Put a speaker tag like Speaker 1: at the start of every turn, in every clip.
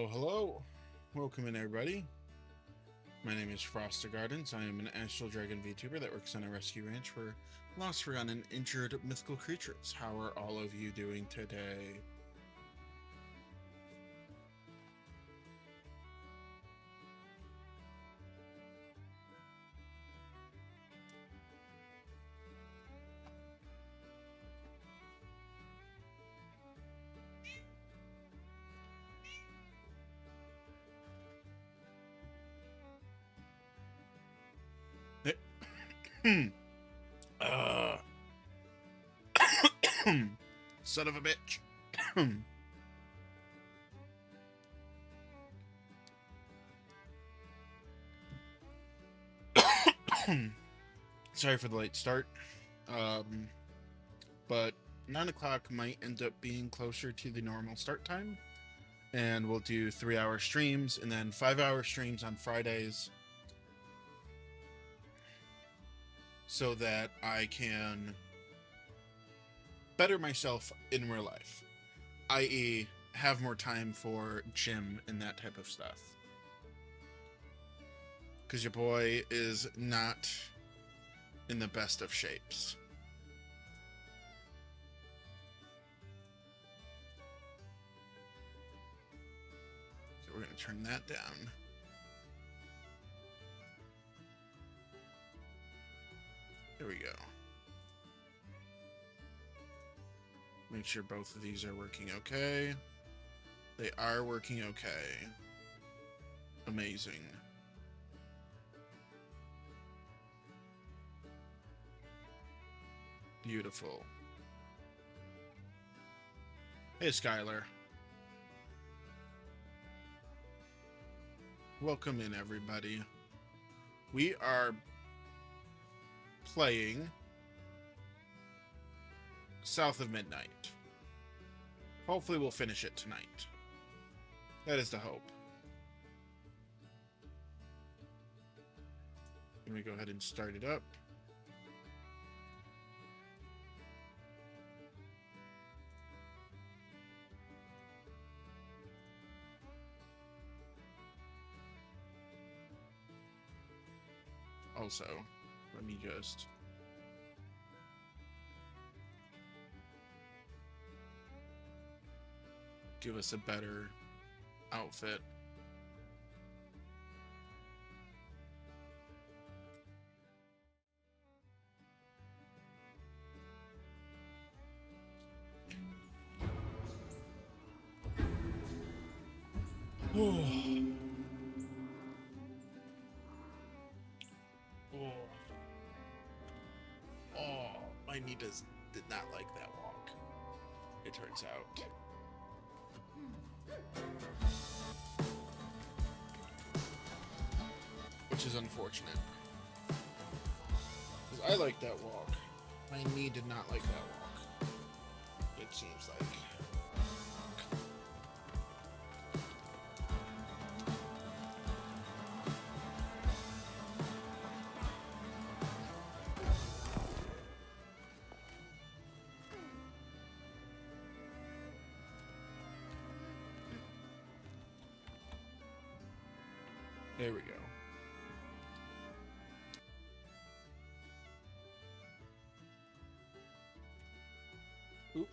Speaker 1: Hello, hello. Welcome in, everybody. My name is Froster Gardens. I am an Astral Dragon VTuber that works on a rescue ranch for lost, forgotten, injured mythical creatures. How are all of you doing today? uh, Son of a bitch. Sorry for the late start. But 9 o'clock might end up being closer to the normal start time. And we'll do 3-hour streams and then 5-hour streams on Fridays so that I can better myself in real life, i.e. have more time for gym and that type of stuff. Because your boy is not in the best of shapes. So we're going to turn that down. There we go. Make sure both of these are working okay. They are working okay. Amazing. Beautiful. Hey, Skylar. Welcome in, everybody. We are playing South of Midnight. Hopefully we'll finish it tonight. That is the hope. Let me go ahead and start it up. Also, let me just give us a better outfit. My knee did not like that walk, it turns out. Which is unfortunate. Because I like that walk. My knee did not like that walk. It seems like. There we go. Oop.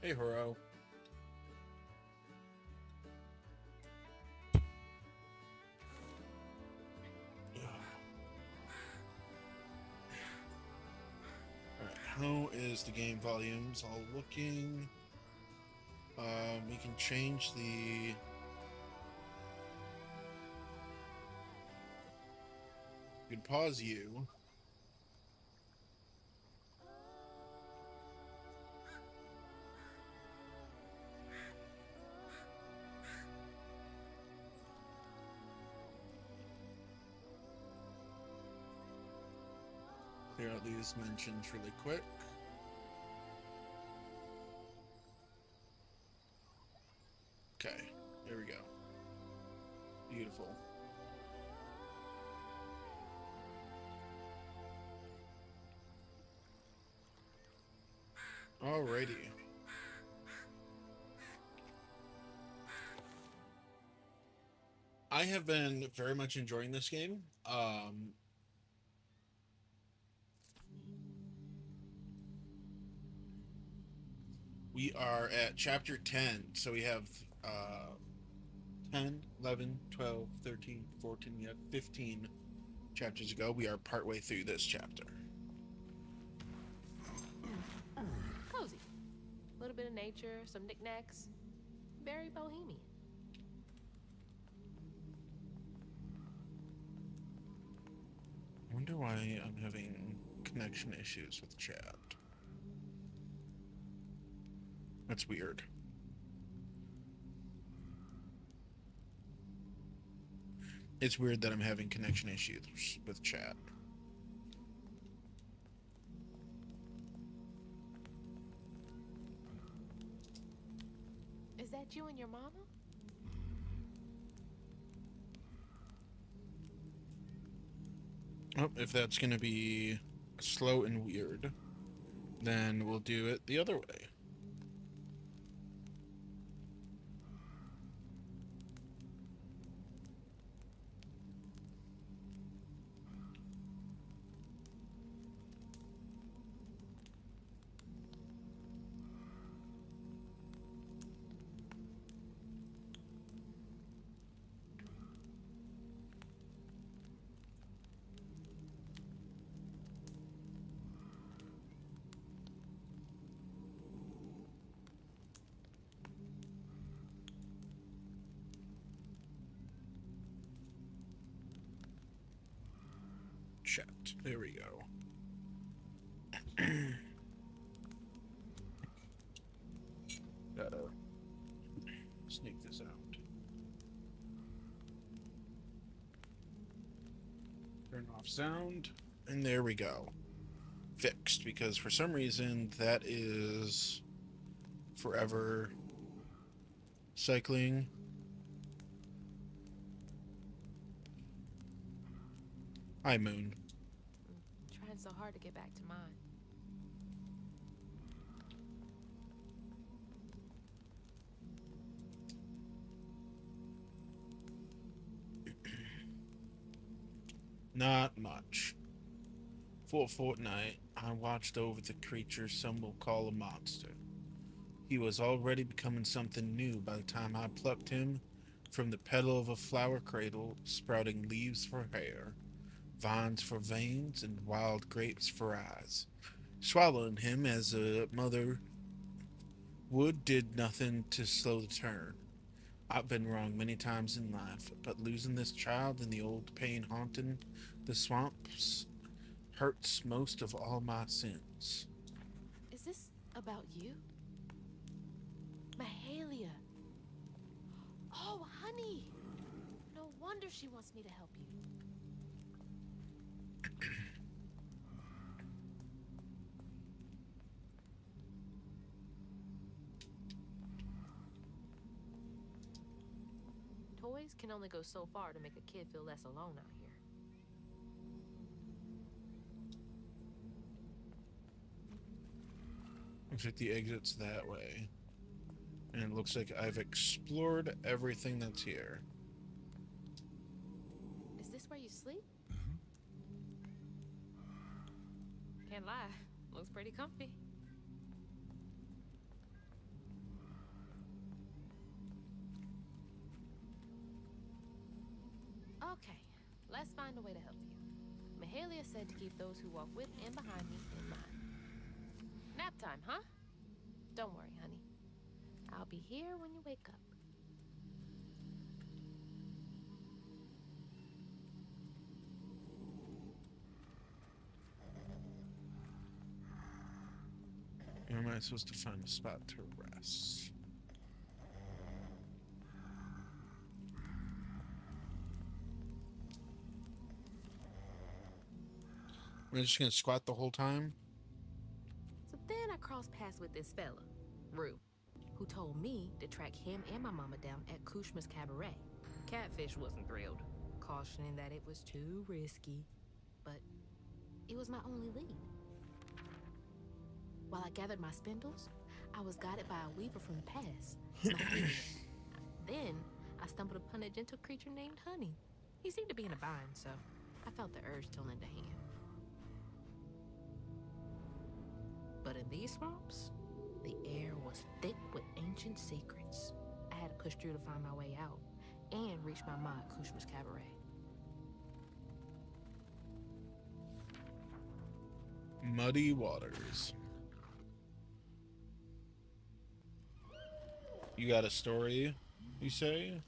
Speaker 1: Hey, Horo. How is the game volumes all looking? We can change the... You can pause you. Clear out these mentions really quick. Okay, there we go. Beautiful. Alrighty. I have been very much enjoying this game. We are at chapter 10, so we have 10, 11, 12, 13, 14, we have 15 chapters ago. We are partway through this chapter.
Speaker 2: Cozy. A little bit of nature, some knickknacks. Very bohemian.
Speaker 1: I wonder why I'm having connection issues with chat. That's weird. It's weird that I'm having connection issues with chat.
Speaker 2: Is that you and your mama?
Speaker 1: Oh, if that's going to be slow and weird, then we'll do it the other way. Chat. There we go. Gotta sneak this out. Turn off sound. And there we go. Fixed, because for some reason that is forever cycling. Hi, Moon.
Speaker 2: Trying so hard to get back to mine.
Speaker 1: Not much. For a fortnight, I watched over the creature some will call a monster. He was already becoming something new by the time I plucked him from the petal of a flower cradle, sprouting leaves for hair, vines for veins, and wild grapes for eyes. Swallowing him as a mother would did nothing to slow the turn. I've been wrong many times in life, but losing this child and the old pain haunting the swamps hurts most of all my sins.
Speaker 2: Is this about you? Mahalia. Oh, honey. No wonder she wants me to help you. Toys can only go so far to make a kid feel less alone out here.
Speaker 1: Looks like the exit's that way. And it looks like I've explored everything that's here.
Speaker 2: Is this where you sleep? Can't lie. Looks pretty comfy. Okay, let's find a way to help you. Mahalia said to keep those who walk with and behind me in mind. Nap time, huh? Don't worry, honey. I'll be here when you wake up.
Speaker 1: Where am I supposed to find a spot to rest? We're just gonna squat the whole time?
Speaker 2: So then I crossed paths with this fella, Rue, who told me to track him and my mama down at Kushma's Cabaret. Catfish wasn't thrilled, cautioning that it was too risky, but it was my only lead. While I gathered my spindles, I was guided by a weaver from the past. Mahalia. Then, I stumbled upon a gentle creature named Honey. He seemed to be in a bind, so I felt the urge to lend a hand. But in these swamps, the air was thick with ancient secrets. I had to push through to find my way out and reach my ma at Kushra's cabaret.
Speaker 1: Muddy waters. You got a story, you say?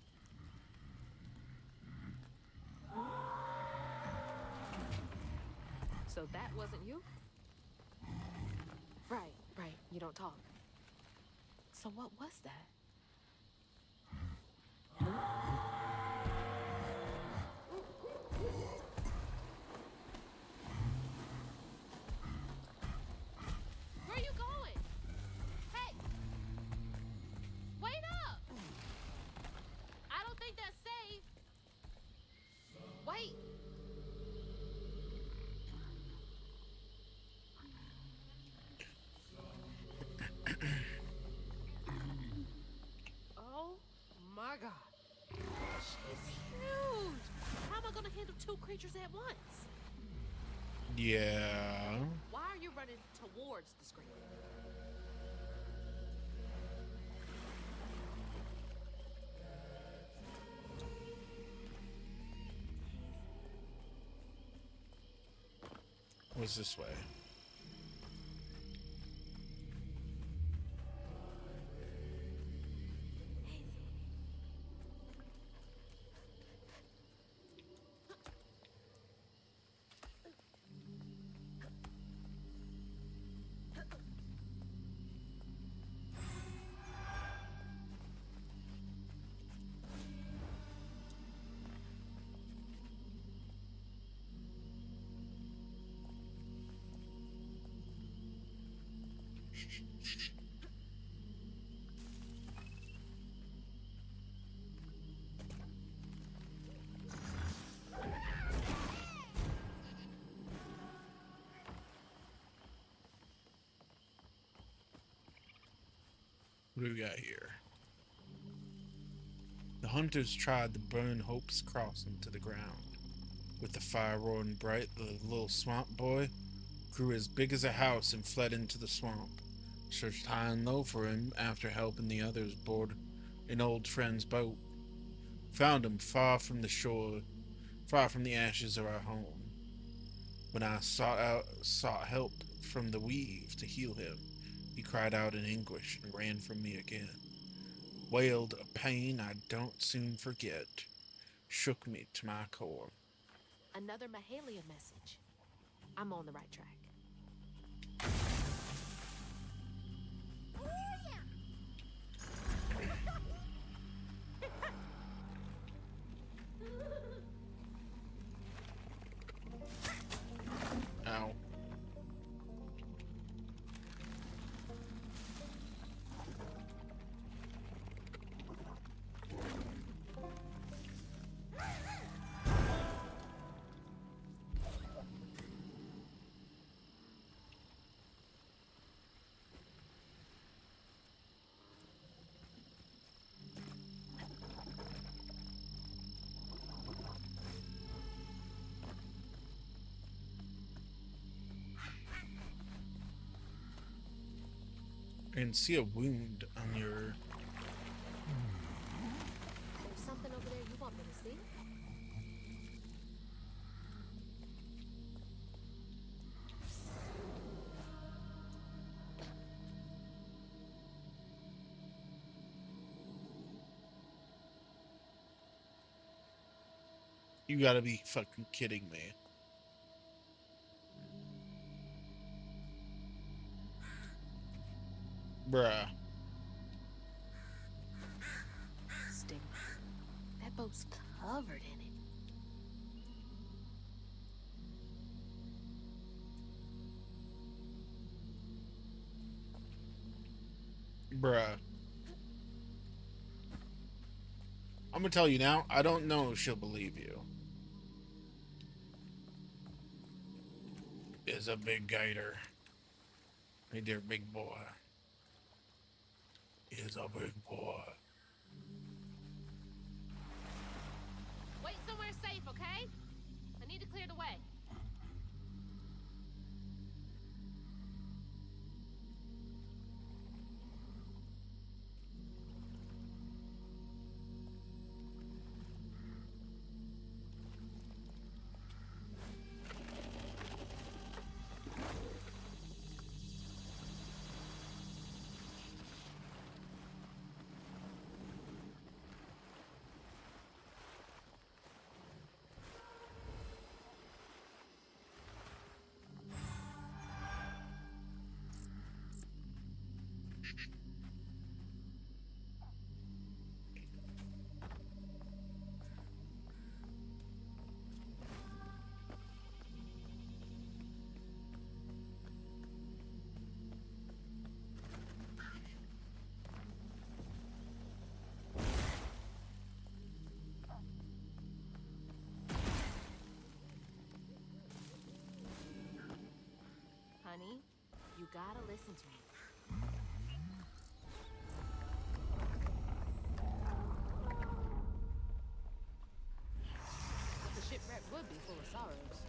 Speaker 2: So that wasn't you? Right. You don't talk. So what was that? Where are you going? Hey! Wait up! I don't think that's safe. Wait! Oh my God. She's huge. How am I gonna handle two creatures at once?
Speaker 1: Yeah.
Speaker 2: Why are you running towards the screen?
Speaker 1: What's this way? What do we got here? The hunters tried to burn Hope's cross into the ground. With the fire roaring bright, the little swamp boy grew as big as a house and fled into the swamp. Searched high and low for him after helping the others board an old friend's boat. Found him far from the shore, far from the ashes of our home. When I sought help from the weave to heal him, he cried out in anguish and ran from me again. Wailed a pain I don't soon forget, shook me to my core.
Speaker 2: Another Mahalia message. I'm on the right track.
Speaker 1: Ow. I can see a wound on your...
Speaker 2: There's something over there you want me to see?
Speaker 1: You gotta be fucking kidding me. Bruh.
Speaker 2: Stigma. That boat's covered in it.
Speaker 1: Bruh. I'm gonna tell you now, I don't know if she'll believe you. Is a big gator. Hey there, big boy. He's a big boy.
Speaker 2: Wait somewhere safe, okay? I need to clear the way. Honey, you gotta listen to me. The shipwreck would be full of sorrows.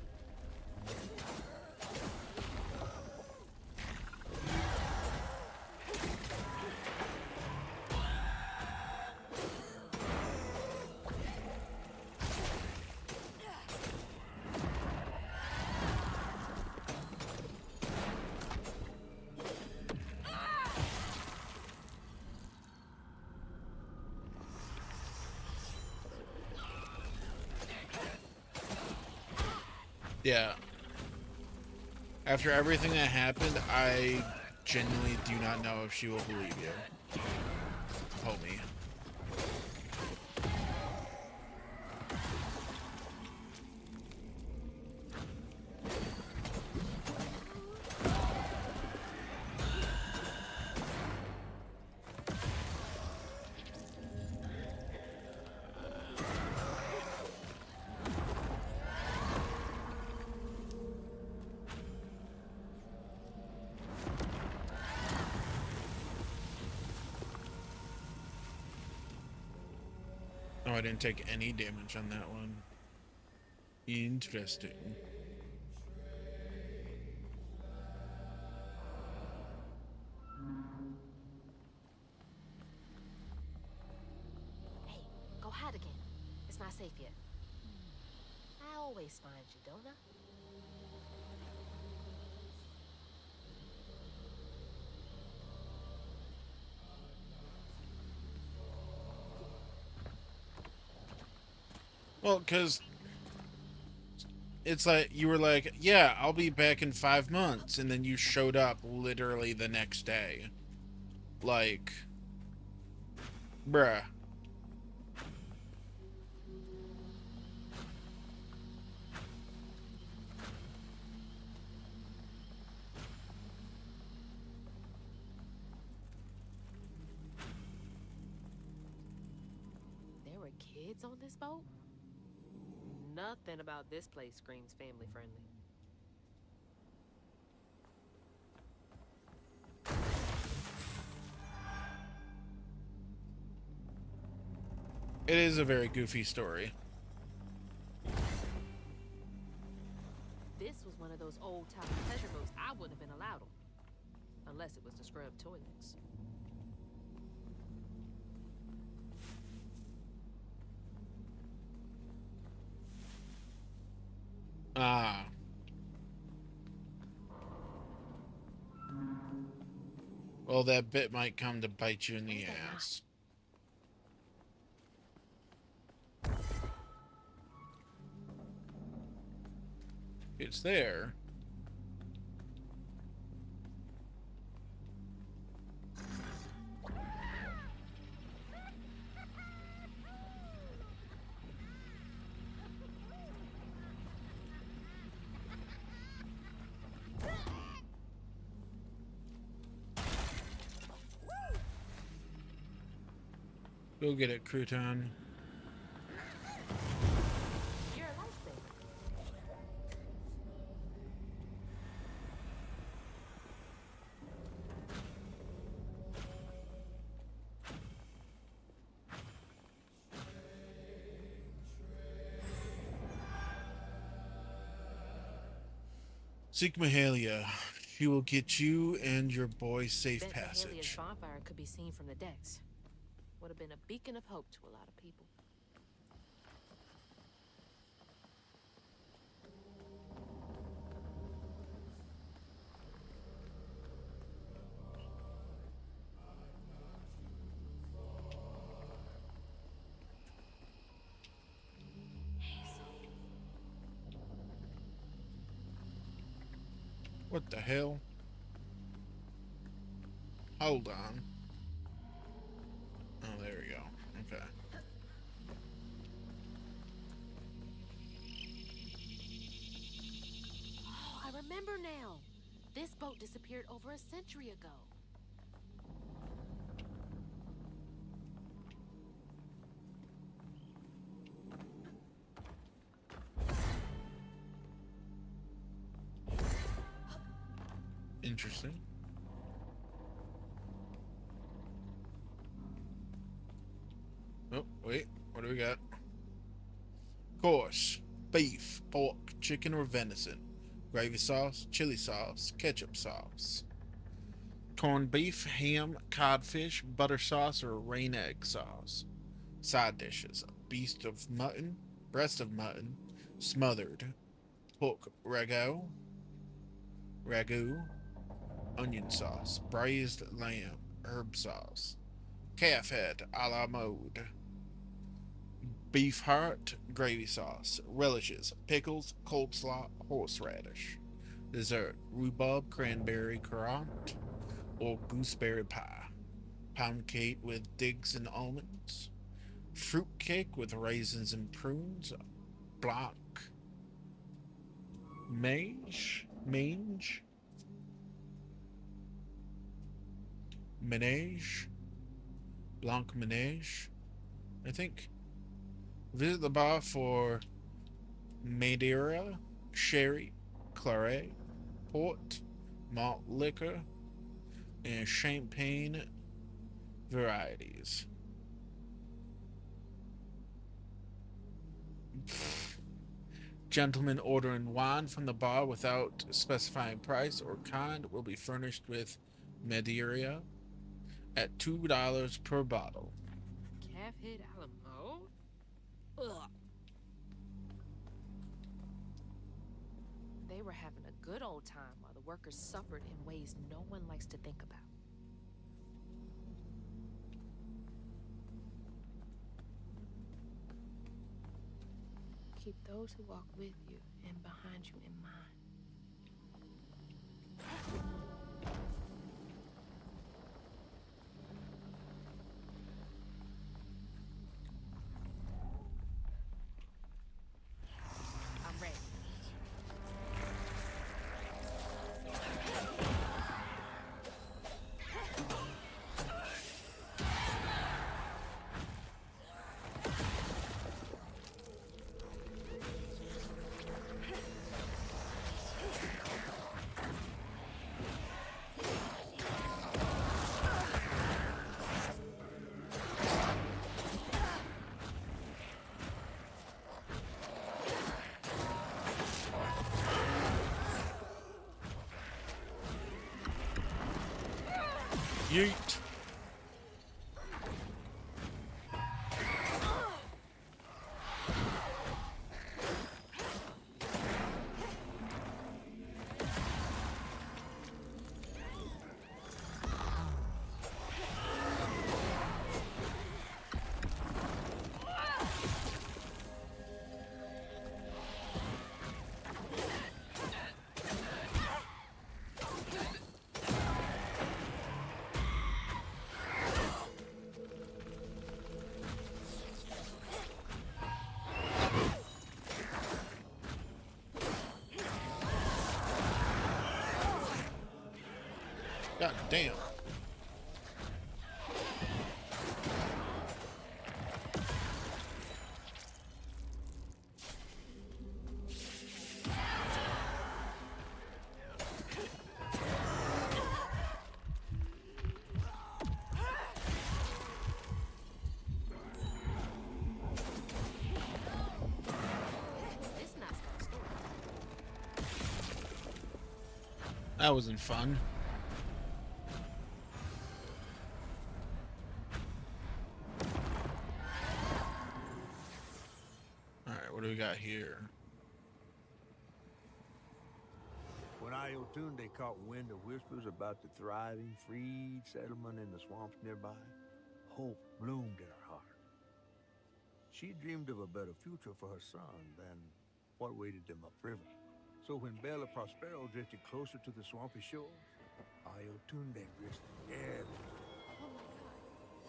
Speaker 1: Yeah. After everything that happened, I genuinely do not know if she will believe you. Homie. Oh, I didn't take any damage on that one. Interesting.
Speaker 2: Hey, go hide again. It's not safe yet. I always find you, don't I?
Speaker 1: Well, because it's like, you were like, yeah, I'll be back in 5 months, and then you showed up literally the next day. Like, bruh.
Speaker 2: There were kids on this boat? Nothing about this place screams family friendly.
Speaker 1: It is a very goofy story.
Speaker 2: This was one of those old-time pleasure boats I wouldn't have been allowed on. Unless it was to scrub toilets.
Speaker 1: Ah. Well, that bit might come to bite you in the ass. It's there. Go get it, crouton.
Speaker 2: You're a lifesaver.
Speaker 1: Seek Mahalia. She will get you and your boy safe
Speaker 2: Bet Mahalia's
Speaker 1: passage.
Speaker 2: bonfire could be seen from the decks. Would have been a beacon of hope to a lot of people.
Speaker 1: What the hell? Hold on. Oh, there we go. Okay.
Speaker 2: Oh, I remember now. This boat disappeared over a century ago.
Speaker 1: Interesting. Oh, wait. What do we got? Course. Beef, pork, chicken or venison. Gravy sauce, chili sauce, ketchup sauce. Corned beef, ham, codfish, butter sauce, or rain egg sauce. Side dishes. Breast of mutton, smothered. Pork ragu, onion sauce, braised lamb, herb sauce, calf head a la mode, beef heart, gravy sauce, relishes, pickles, coleslaw, horseradish, dessert, rhubarb, cranberry currant, or gooseberry pie, pound cake with digs and almonds, fruit cake with raisins and prunes, blanc mange, blanc menage, I think. Visit the bar for Madeira, sherry, claret, port, malt liquor, and champagne varieties. Gentlemen ordering wine from the bar without specifying price or kind will be furnished with Madeira at $2 per bottle.
Speaker 2: Calf head a la mode? Ugh. They were having a good old time while the workers suffered in ways no one likes to think about. Keep those who walk with you and behind you in mind. I'm ready.
Speaker 1: Yeet. God damn.
Speaker 2: This not story.
Speaker 1: That wasn't fun. Alright, what do we got here?
Speaker 3: When Iotunde caught wind of whispers about the thriving, freed settlement in the swamps nearby, hope bloomed in her heart. She dreamed of a better future for her son than what awaited them upriver. So when Bella Prospero drifted closer to the swampy shores, Iotunde risked everything.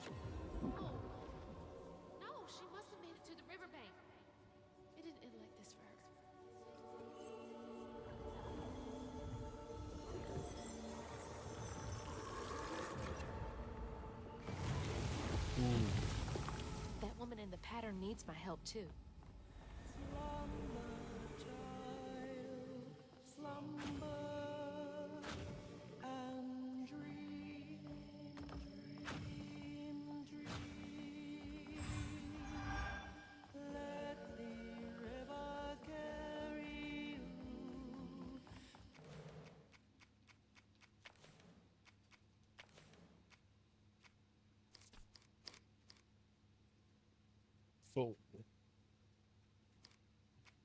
Speaker 2: Oh my god. Oh. No, she must have made it to the riverbank. It didn't end like this for her. That woman in the pattern needs my help too.
Speaker 1: Full.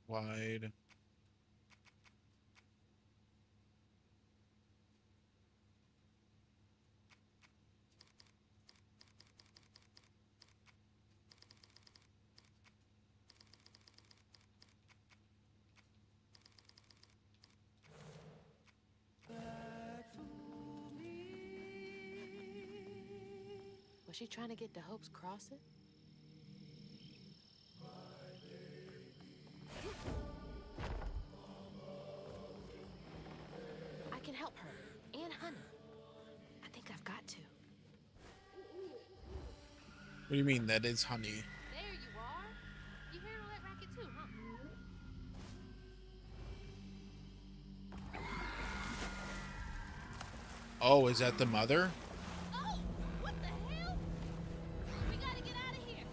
Speaker 1: Wide.
Speaker 2: Was she trying to get to Hope's Crossing? I can help her. And Honey. I think I've got to.
Speaker 1: What do you mean that is Honey?
Speaker 2: There you are. You hearing all that racket too, huh?
Speaker 1: Oh, is that the mother?
Speaker 2: Oh, what the hell? We gotta get out of here.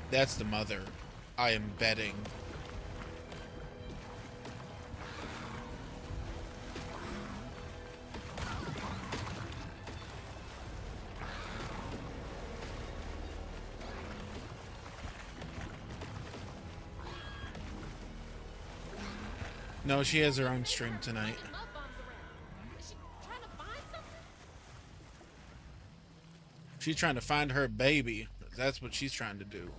Speaker 1: That's the mother. I am betting. No, she has her own stream tonight.
Speaker 2: Is she trying to find something?
Speaker 1: She's trying to find her baby. That's what she's trying to do.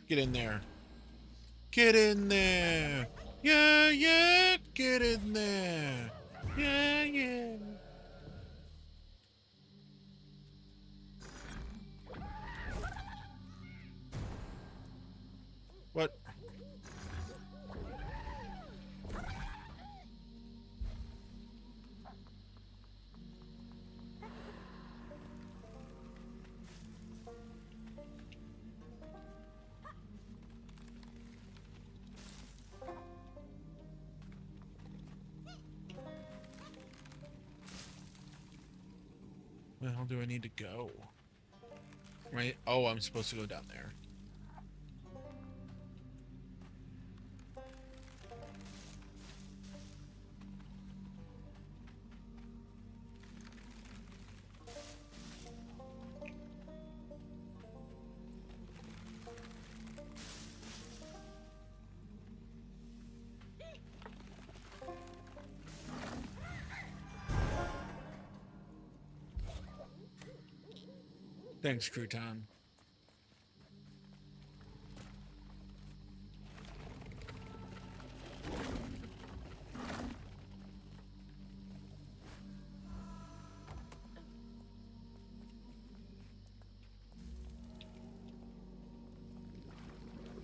Speaker 1: Get in there. Get in there. Yeah, yeah. Get in there. Yeah, yeah. What? Where the hell do I need to go? Right? Oh, I'm supposed to go down there. Thanks, Crouton.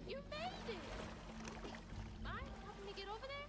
Speaker 2: You made it! Mind helping me get over there?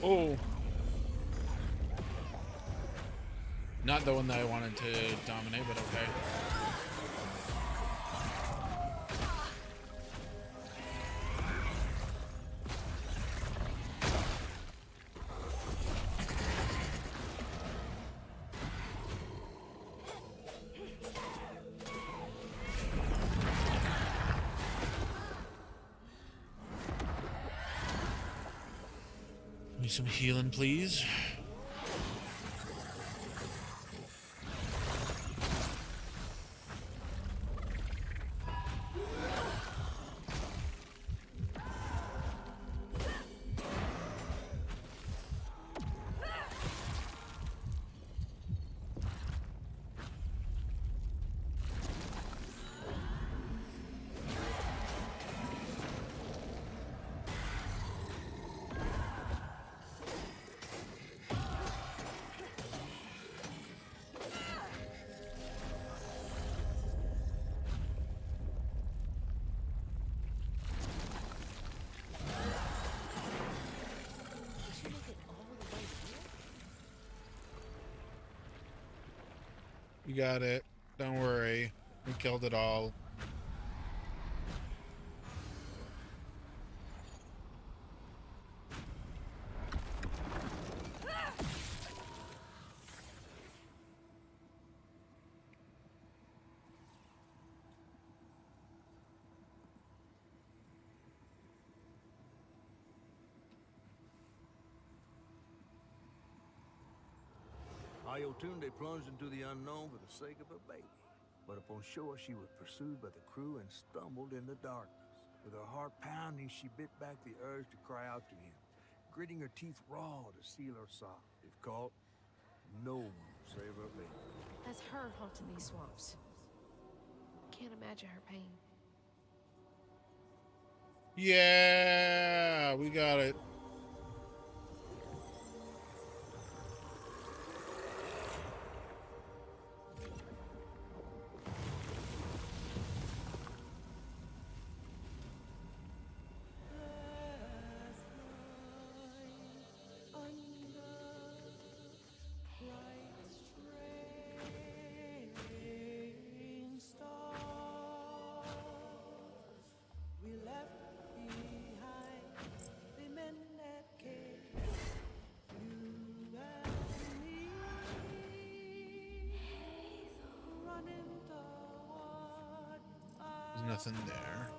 Speaker 1: Oh. Not the one that I wanted to dominate, but okay. Need some healing, please. You got it. Don't worry. We killed it all.
Speaker 3: Ayotunde plunged into the unknown for the sake of her baby. But upon shore, she was pursued by the crew and stumbled in the darkness. With her heart pounding, she bit back the urge to cry out to him, gritting her teeth raw to seal her sob. If caught, no one will save her baby.
Speaker 2: That's her haunting these swamps. Can't imagine her pain.
Speaker 1: Yeah, we got it. There's nothing there.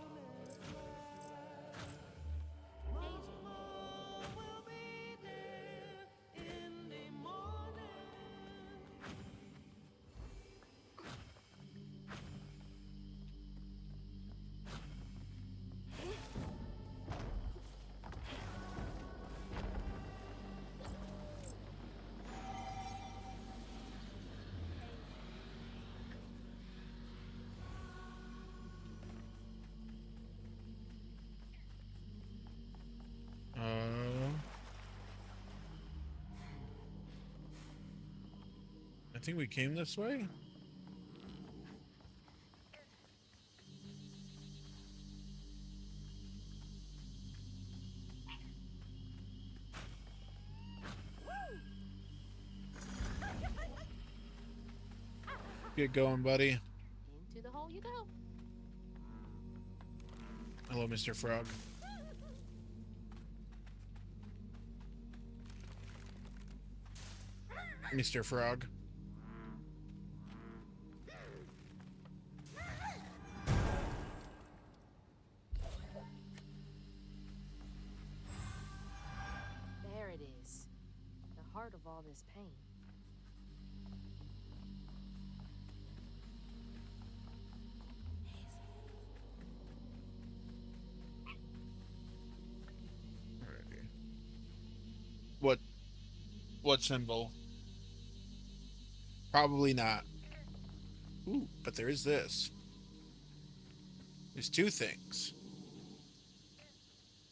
Speaker 1: I think we came this way. Get going, buddy.
Speaker 2: Into the hole you go.
Speaker 1: Hello, Mr. Frog. Mr. Frog.
Speaker 2: There it is. The heart of all this pain.
Speaker 1: Alrighty. What symbol? Probably not. Ooh, but there is this. There's two things.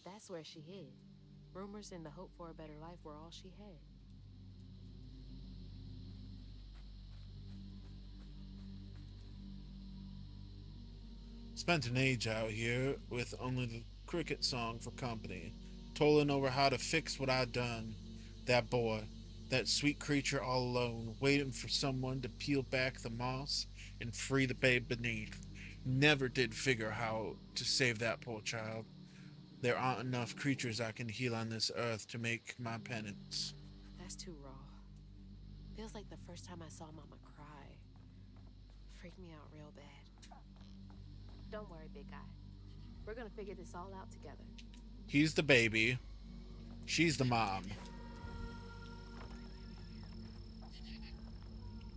Speaker 2: That's where she hid. Rumors and the hope for a better life were all she had.
Speaker 1: Spent an age out here with only the cricket song for company, tolling over how to fix what I'd done. That boy, that sweet creature all alone, waiting for someone to peel back the moss and free the babe beneath. Never did figure how to save that poor child. There aren't enough creatures I can heal on this earth to make my penance.
Speaker 2: That's too raw. Feels like the first time I saw Mama cry. Freaked me out real bad. Don't worry, big guy. We're gonna figure this all out together.
Speaker 1: He's the baby. She's the mom.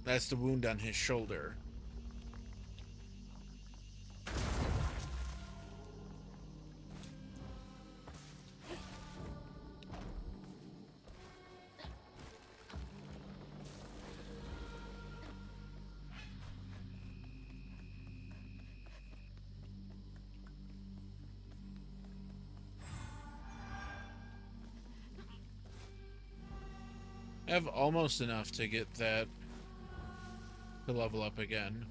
Speaker 1: That's the wound on his shoulder. I have almost enough to get that to level up again.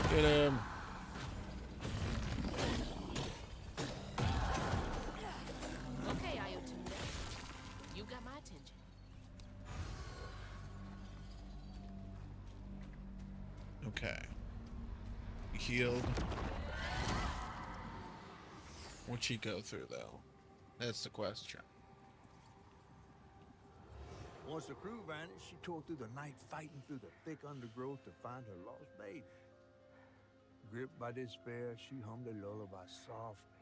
Speaker 1: Get him.
Speaker 2: Okay, Ayotunde. You got my attention.
Speaker 1: Okay. Healed. What'd she go through, though? That's the question.
Speaker 3: Once the crew vanished, she tore through the night fighting through the thick undergrowth to find her lost baby. Gripped by despair, she hummed a lullaby softly,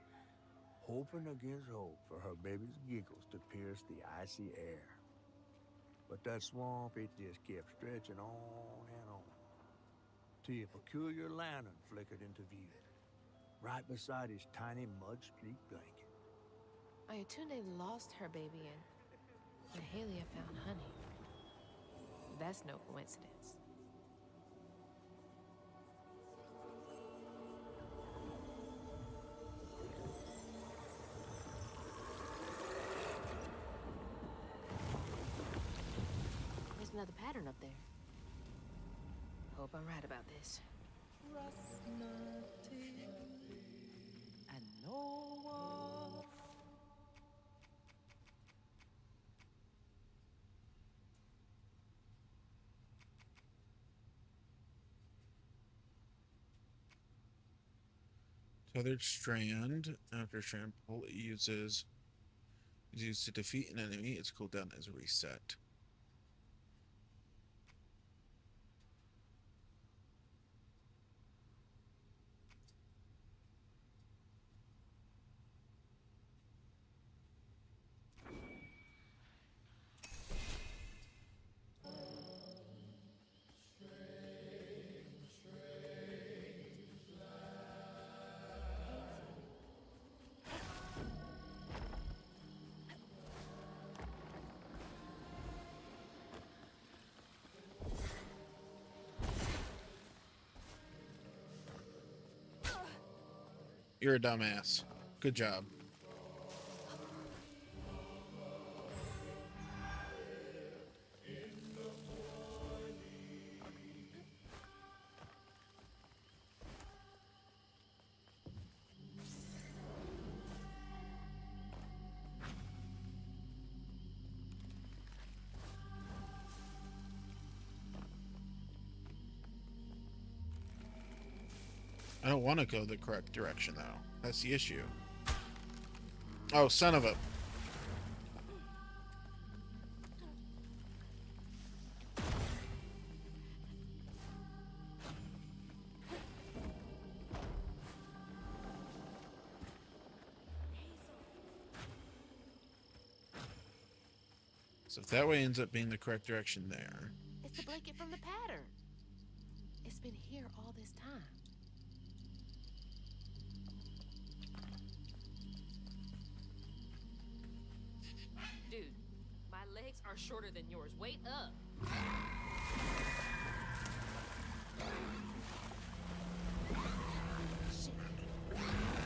Speaker 3: hoping against hope for her baby's giggles to pierce the icy air. But that swamp, it just kept stretching on and on, till a peculiar lantern flickered into view, right beside his tiny mud-streaked blanket.
Speaker 2: Ayotunde lost her baby and Mahalia found honey. That's no coincidence. There's another pattern up there. Hope I'm right about this.
Speaker 1: Tethered strand. After strand pull, it is used to defeat an enemy. Its cooldown is reset. You're a dumbass. Good job. I don't want to go the correct direction, though. That's the issue. Oh, son of a... So if that way ends up being the correct direction there...
Speaker 2: It's the blanket from the pattern. It's been here all this time.
Speaker 4: Dude, my legs are shorter than yours. Wait up.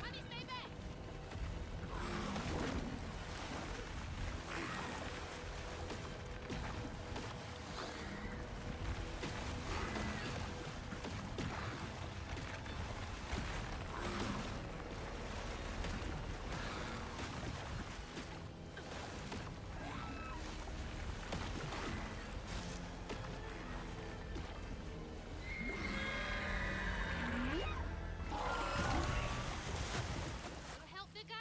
Speaker 2: Honey, stay back. Wanna help, big guy?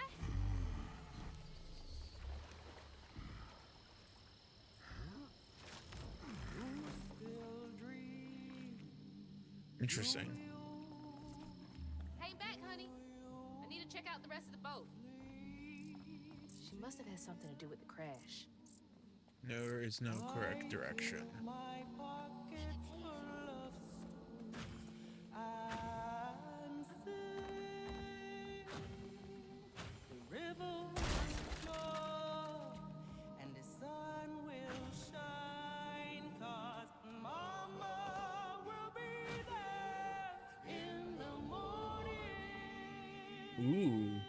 Speaker 1: Interesting.
Speaker 2: Hang back, honey. I need to check out the rest of the boat. She must have had something to do with the crash.
Speaker 1: There is no correct direction. Ooh.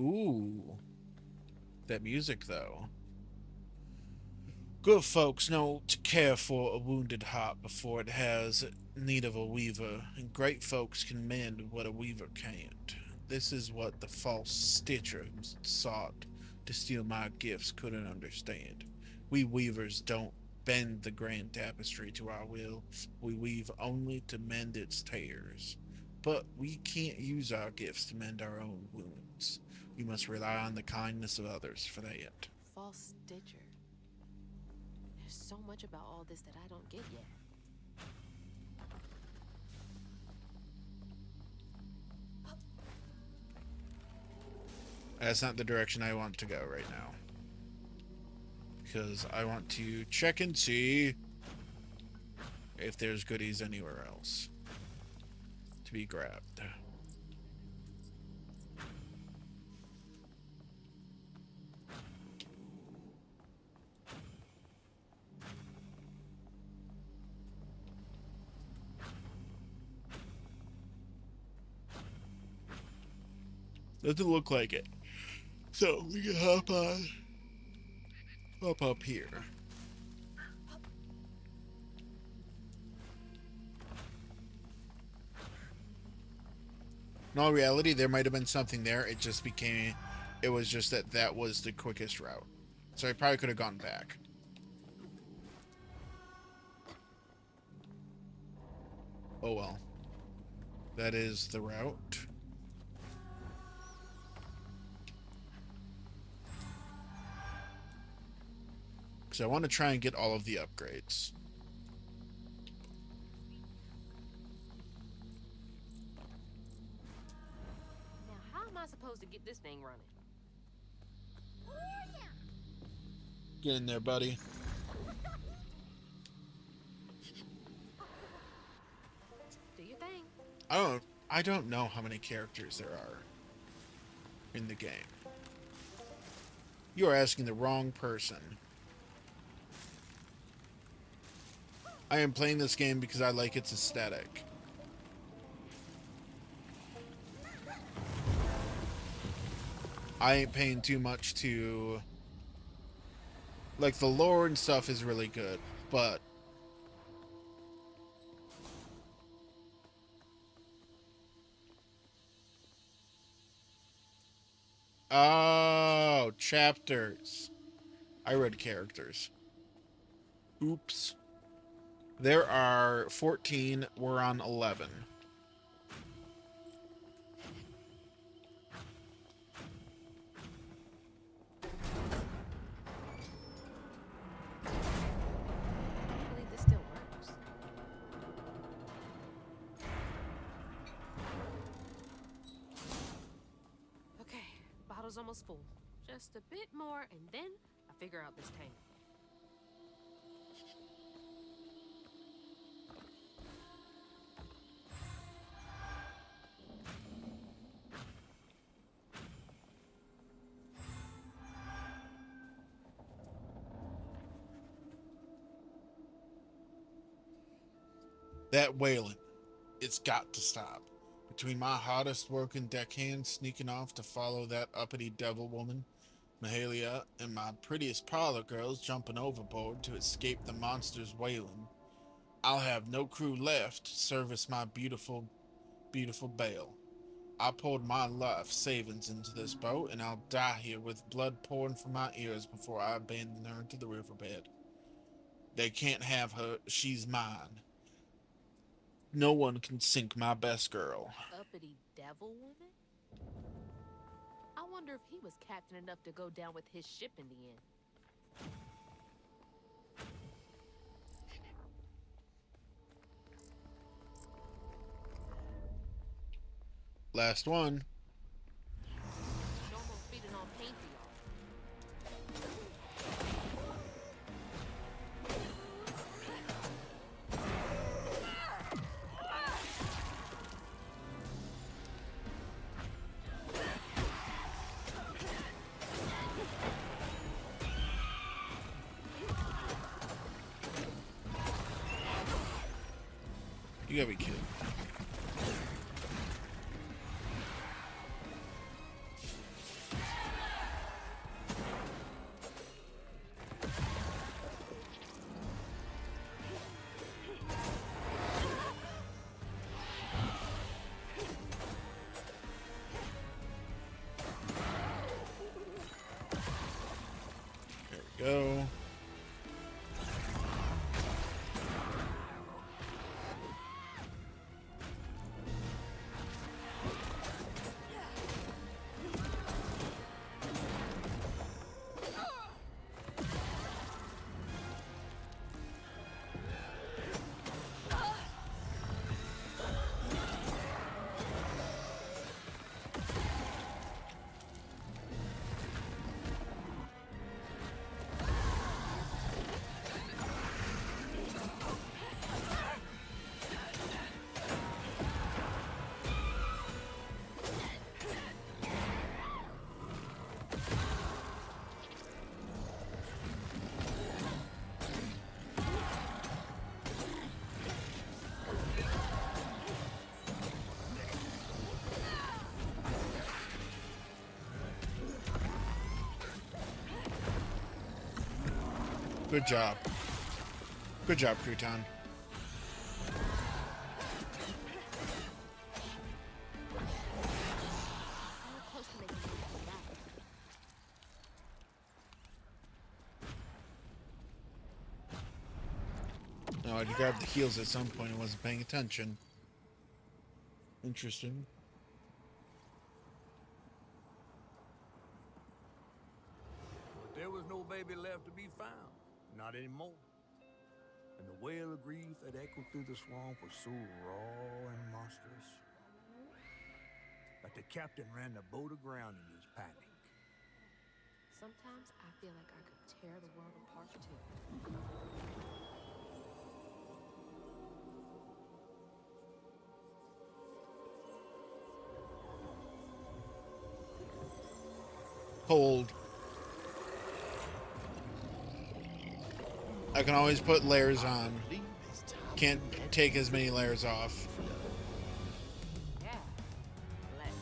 Speaker 1: Ooh. That music, though. Good folks know to care for a wounded heart before it has need of a weaver, and great folks can mend what a weaver can't. This is what the false stitcher who sought to steal my gifts couldn't understand. We weavers don't bend the grand tapestry to our will. We weave only to mend its tears. But we can't use our gifts to mend our own wounds. We must rely on the kindness of others for that.
Speaker 2: False stitcher. There's so much about all this that I don't get yet.
Speaker 1: That's not the direction I want to go right now. Because I want to check and see if there's goodies anywhere else to be grabbed. Doesn't look like it. So we can hop up here. In all reality, there might have been something there. It was just that was the quickest route. So I probably could have gone back. Oh well. That is the route. Because I want to try and get all of the upgrades.
Speaker 2: Now, how am I supposed to get this thing running?
Speaker 1: Get in there, buddy.
Speaker 2: Do your thing.
Speaker 1: I don't know how many characters there are in the game. You are asking the wrong person. I am playing this game because I like its aesthetic. I ain't paying too much to, like, the lore and stuff is really good, but oh, chapters. I read characters. Oops. There are 14. We're on 11.
Speaker 2: I believe this still works. Okay, bottle's almost full. Just a bit more, and then I figure out this tank.
Speaker 1: That wailing. It's got to stop. Between my hottest working deckhand sneaking off to follow that uppity devil woman, Mahalia, and my prettiest parlor girls jumping overboard to escape the monster's wailing, I'll have no crew left to service my beautiful, beautiful bale. I poured my life savings into this boat, and I'll die here with blood pouring from my ears before I abandon her to the riverbed. They can't have her. She's mine. No one can sink my best girl.
Speaker 2: Uppity devil woman? I wonder if he was captain enough to go down with his ship in the end.
Speaker 1: Last one.
Speaker 2: No more feeding on paint for y'all.
Speaker 1: You gotta be kidding. There we go. Good job. Good job, Crouton.
Speaker 2: How close to making it back?
Speaker 1: No, I grabbed the heels at some point and wasn't paying attention. Interesting.
Speaker 3: But there was no baby left to be found. Not anymore. And the wail of grief that echoed through the swamp was so raw and monstrous that the captain ran the boat aground in his panic.
Speaker 2: Sometimes I feel like I could tear the world apart too.
Speaker 1: Cold. I can always put layers on. Can't take as many layers off.
Speaker 2: Yeah. Let's.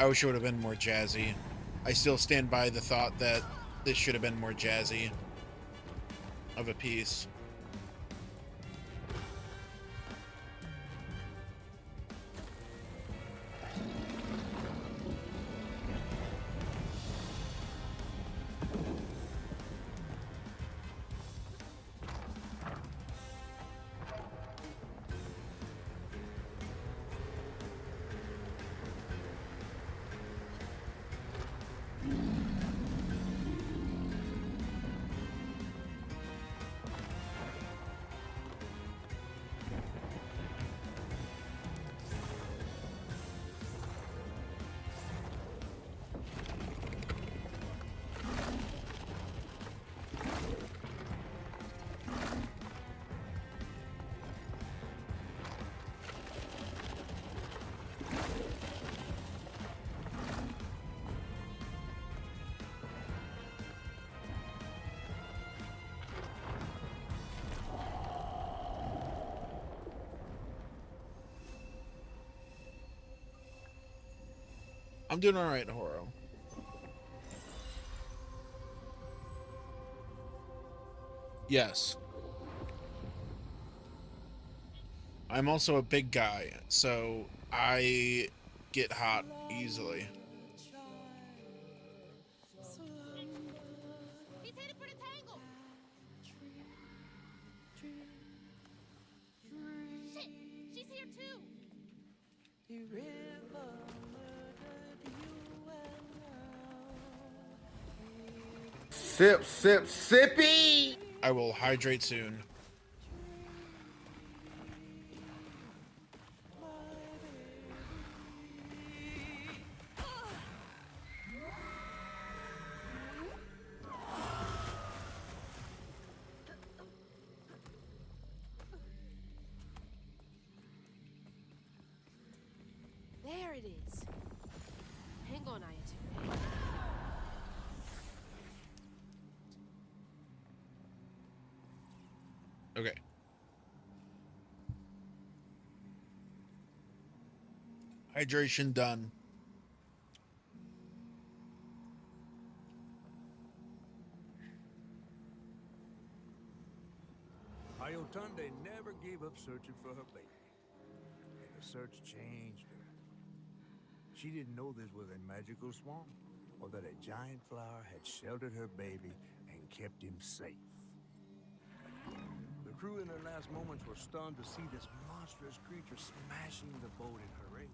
Speaker 1: I wish it would have been more jazzy. I still stand by the thought that this should have been more jazzy of a piece. I'm doing all right, Horo. Yes. I'm also a big guy, so I get hot easily.
Speaker 2: He's headed for the tangle. Shit, she's here too.
Speaker 5: Sip, sip, sippy!
Speaker 1: I will hydrate soon.
Speaker 2: There it is. Hang on, Hiatus.
Speaker 1: Okay. Hydration done.
Speaker 3: Iotunde never gave up searching for her baby. And the search changed her. She didn't know this was a magical swamp, or that a giant flower had sheltered her baby and kept him safe. The crew in their last moments were stunned to see this monstrous creature smashing the boat in her aid,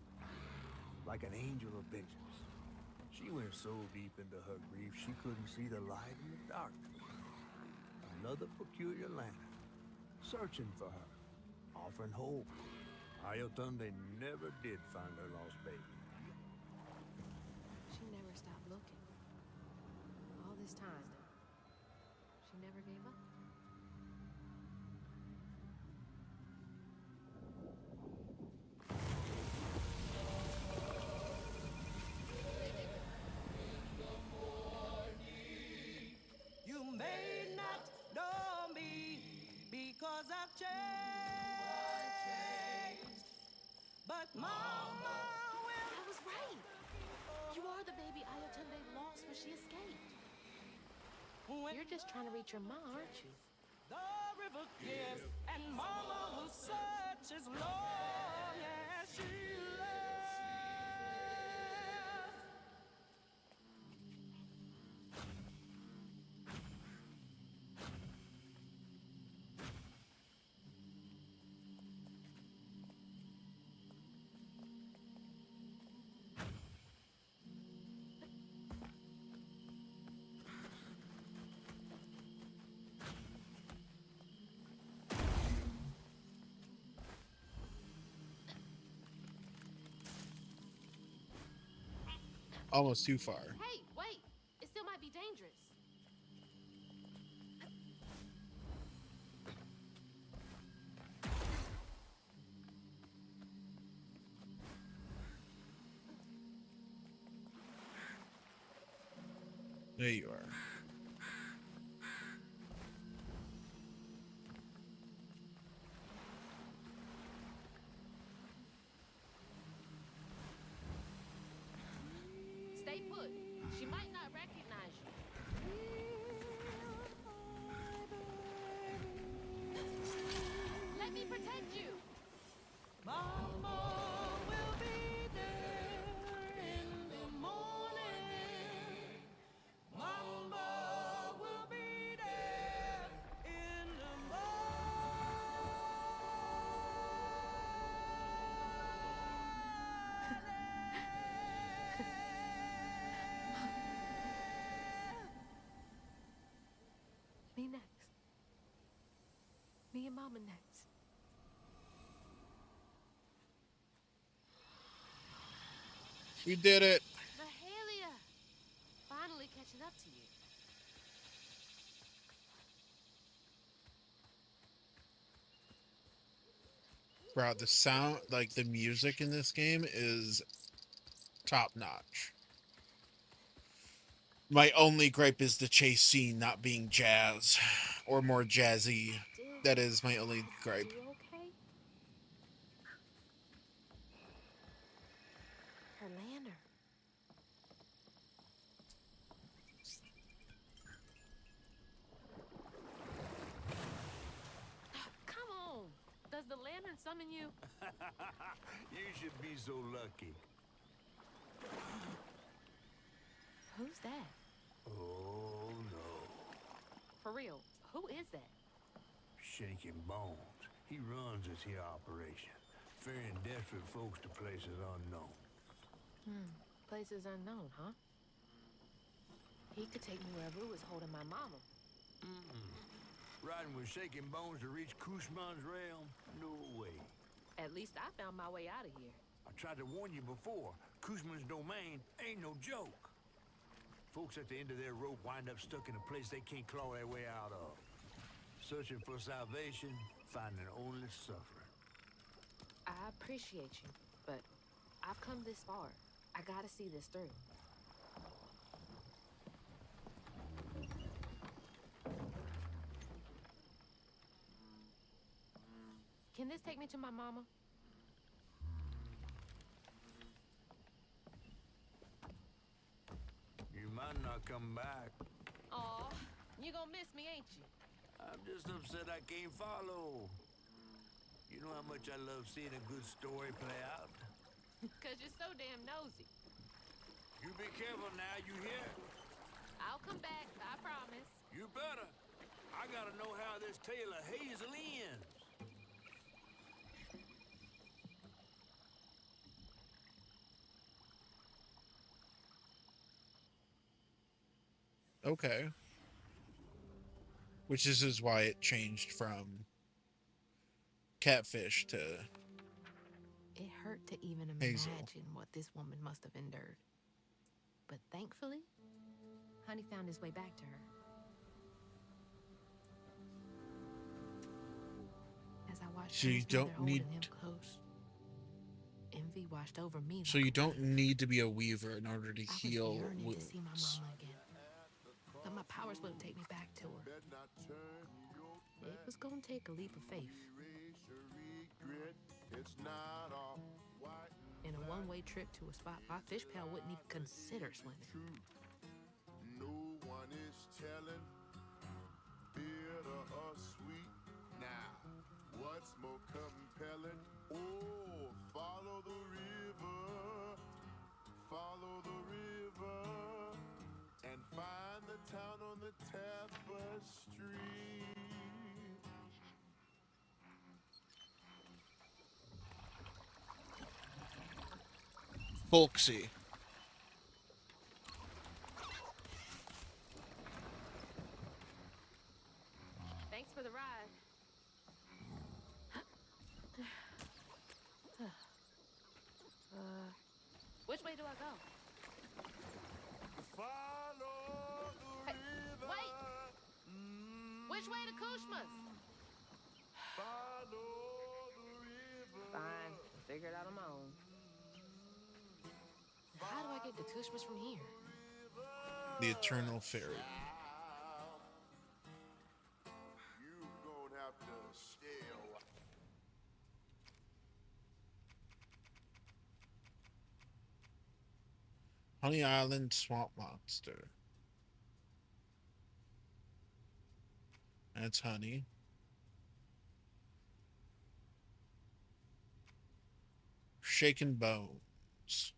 Speaker 3: like an angel of vengeance. She went so deep into her grief she couldn't see the light in the darkness. Another peculiar lantern, searching for her, offering hope. Iotunde never did find her lost baby.
Speaker 2: She never stopped looking. All this time, she never gave up.
Speaker 6: You may not know me because I've changed, but Mama will.
Speaker 2: I was right. You are the baby Iotunde lost when she escaped.
Speaker 6: When
Speaker 2: You're just trying to reach your mom, aren't you?
Speaker 6: the river gives, and Mama will search as long as she lives.
Speaker 1: Almost too far.
Speaker 2: Hey, wait! It still might be dangerous.
Speaker 1: There you are.
Speaker 2: mama next.
Speaker 1: We did it.
Speaker 2: Mahalia! Finally catching up to you.
Speaker 1: Bro, the sound, like the music in this game is top notch. My only gripe is the chase scene not being jazz or more jazzy. That is my only gripe.
Speaker 2: You okay? Her lantern. Come on. Does the lantern summon you?
Speaker 3: You should be so lucky.
Speaker 2: Who's that?
Speaker 3: Oh, no.
Speaker 2: For real, who is that?
Speaker 3: Shaking Bones. He runs this here operation, ferrying desperate folks to places unknown.
Speaker 2: Places unknown, huh? He could take me wherever it was holding my mama.
Speaker 3: Riding with Shaking Bones to reach Kushman's realm? No way.
Speaker 2: At least I found my way out of here.
Speaker 3: I tried to warn you before. Kushman's domain ain't no joke. Folks at the end of their rope wind up stuck in a place they can't claw their way out of. Searching for salvation, finding only suffering.
Speaker 2: I appreciate you, but I've come this far. I gotta see this through. Can this take me to my mama?
Speaker 3: You might not come back.
Speaker 2: Aw, you gonna miss me, ain't you?
Speaker 3: I'm just upset I can't follow. You know how much I love seeing a good story play out?
Speaker 2: Cause you're so damn nosy.
Speaker 3: You be careful now, you hear?
Speaker 2: I'll come back, I promise.
Speaker 3: You better. I gotta know how this tale of Hazel ends.
Speaker 1: Okay. Which is why it changed from catfish to
Speaker 2: It hurt to even
Speaker 1: Hazel.
Speaker 2: imagine what this woman must have endured. But thankfully, Honey found his way back to her. As I watched
Speaker 1: So you
Speaker 2: Honey's mother
Speaker 1: don't
Speaker 2: holding
Speaker 1: need-
Speaker 2: him close, envy washed over me.
Speaker 1: so
Speaker 2: like
Speaker 1: you
Speaker 2: a
Speaker 1: don't
Speaker 2: river.
Speaker 1: need to be a weaver in order to
Speaker 2: I was
Speaker 1: heal
Speaker 2: yearning to see my
Speaker 1: wounds.
Speaker 2: mama again. But my powers wouldn't take me back to her. It was gonna take a leap of faith. And a one-way trip to a spot my fish pal wouldn't even consider swimming.
Speaker 7: No one is telling, bitter or sweet. Now, what's more compelling? Oh, follow the river, and find the town on the tapestry.
Speaker 1: Folksy.
Speaker 2: Thanks for the ride. Which way do I go?
Speaker 7: Follow the
Speaker 2: Hey,
Speaker 7: river.
Speaker 2: wait! Which way to Kushma's?
Speaker 7: Follow the river.
Speaker 2: Fine, I'll figure it out on my own. How do I get to Kushma's from here?
Speaker 1: The Eternal Fairy.
Speaker 7: You gonna have to stay a while.
Speaker 1: Honey Island Swamp Monster. That's Honey. Shaken Bones.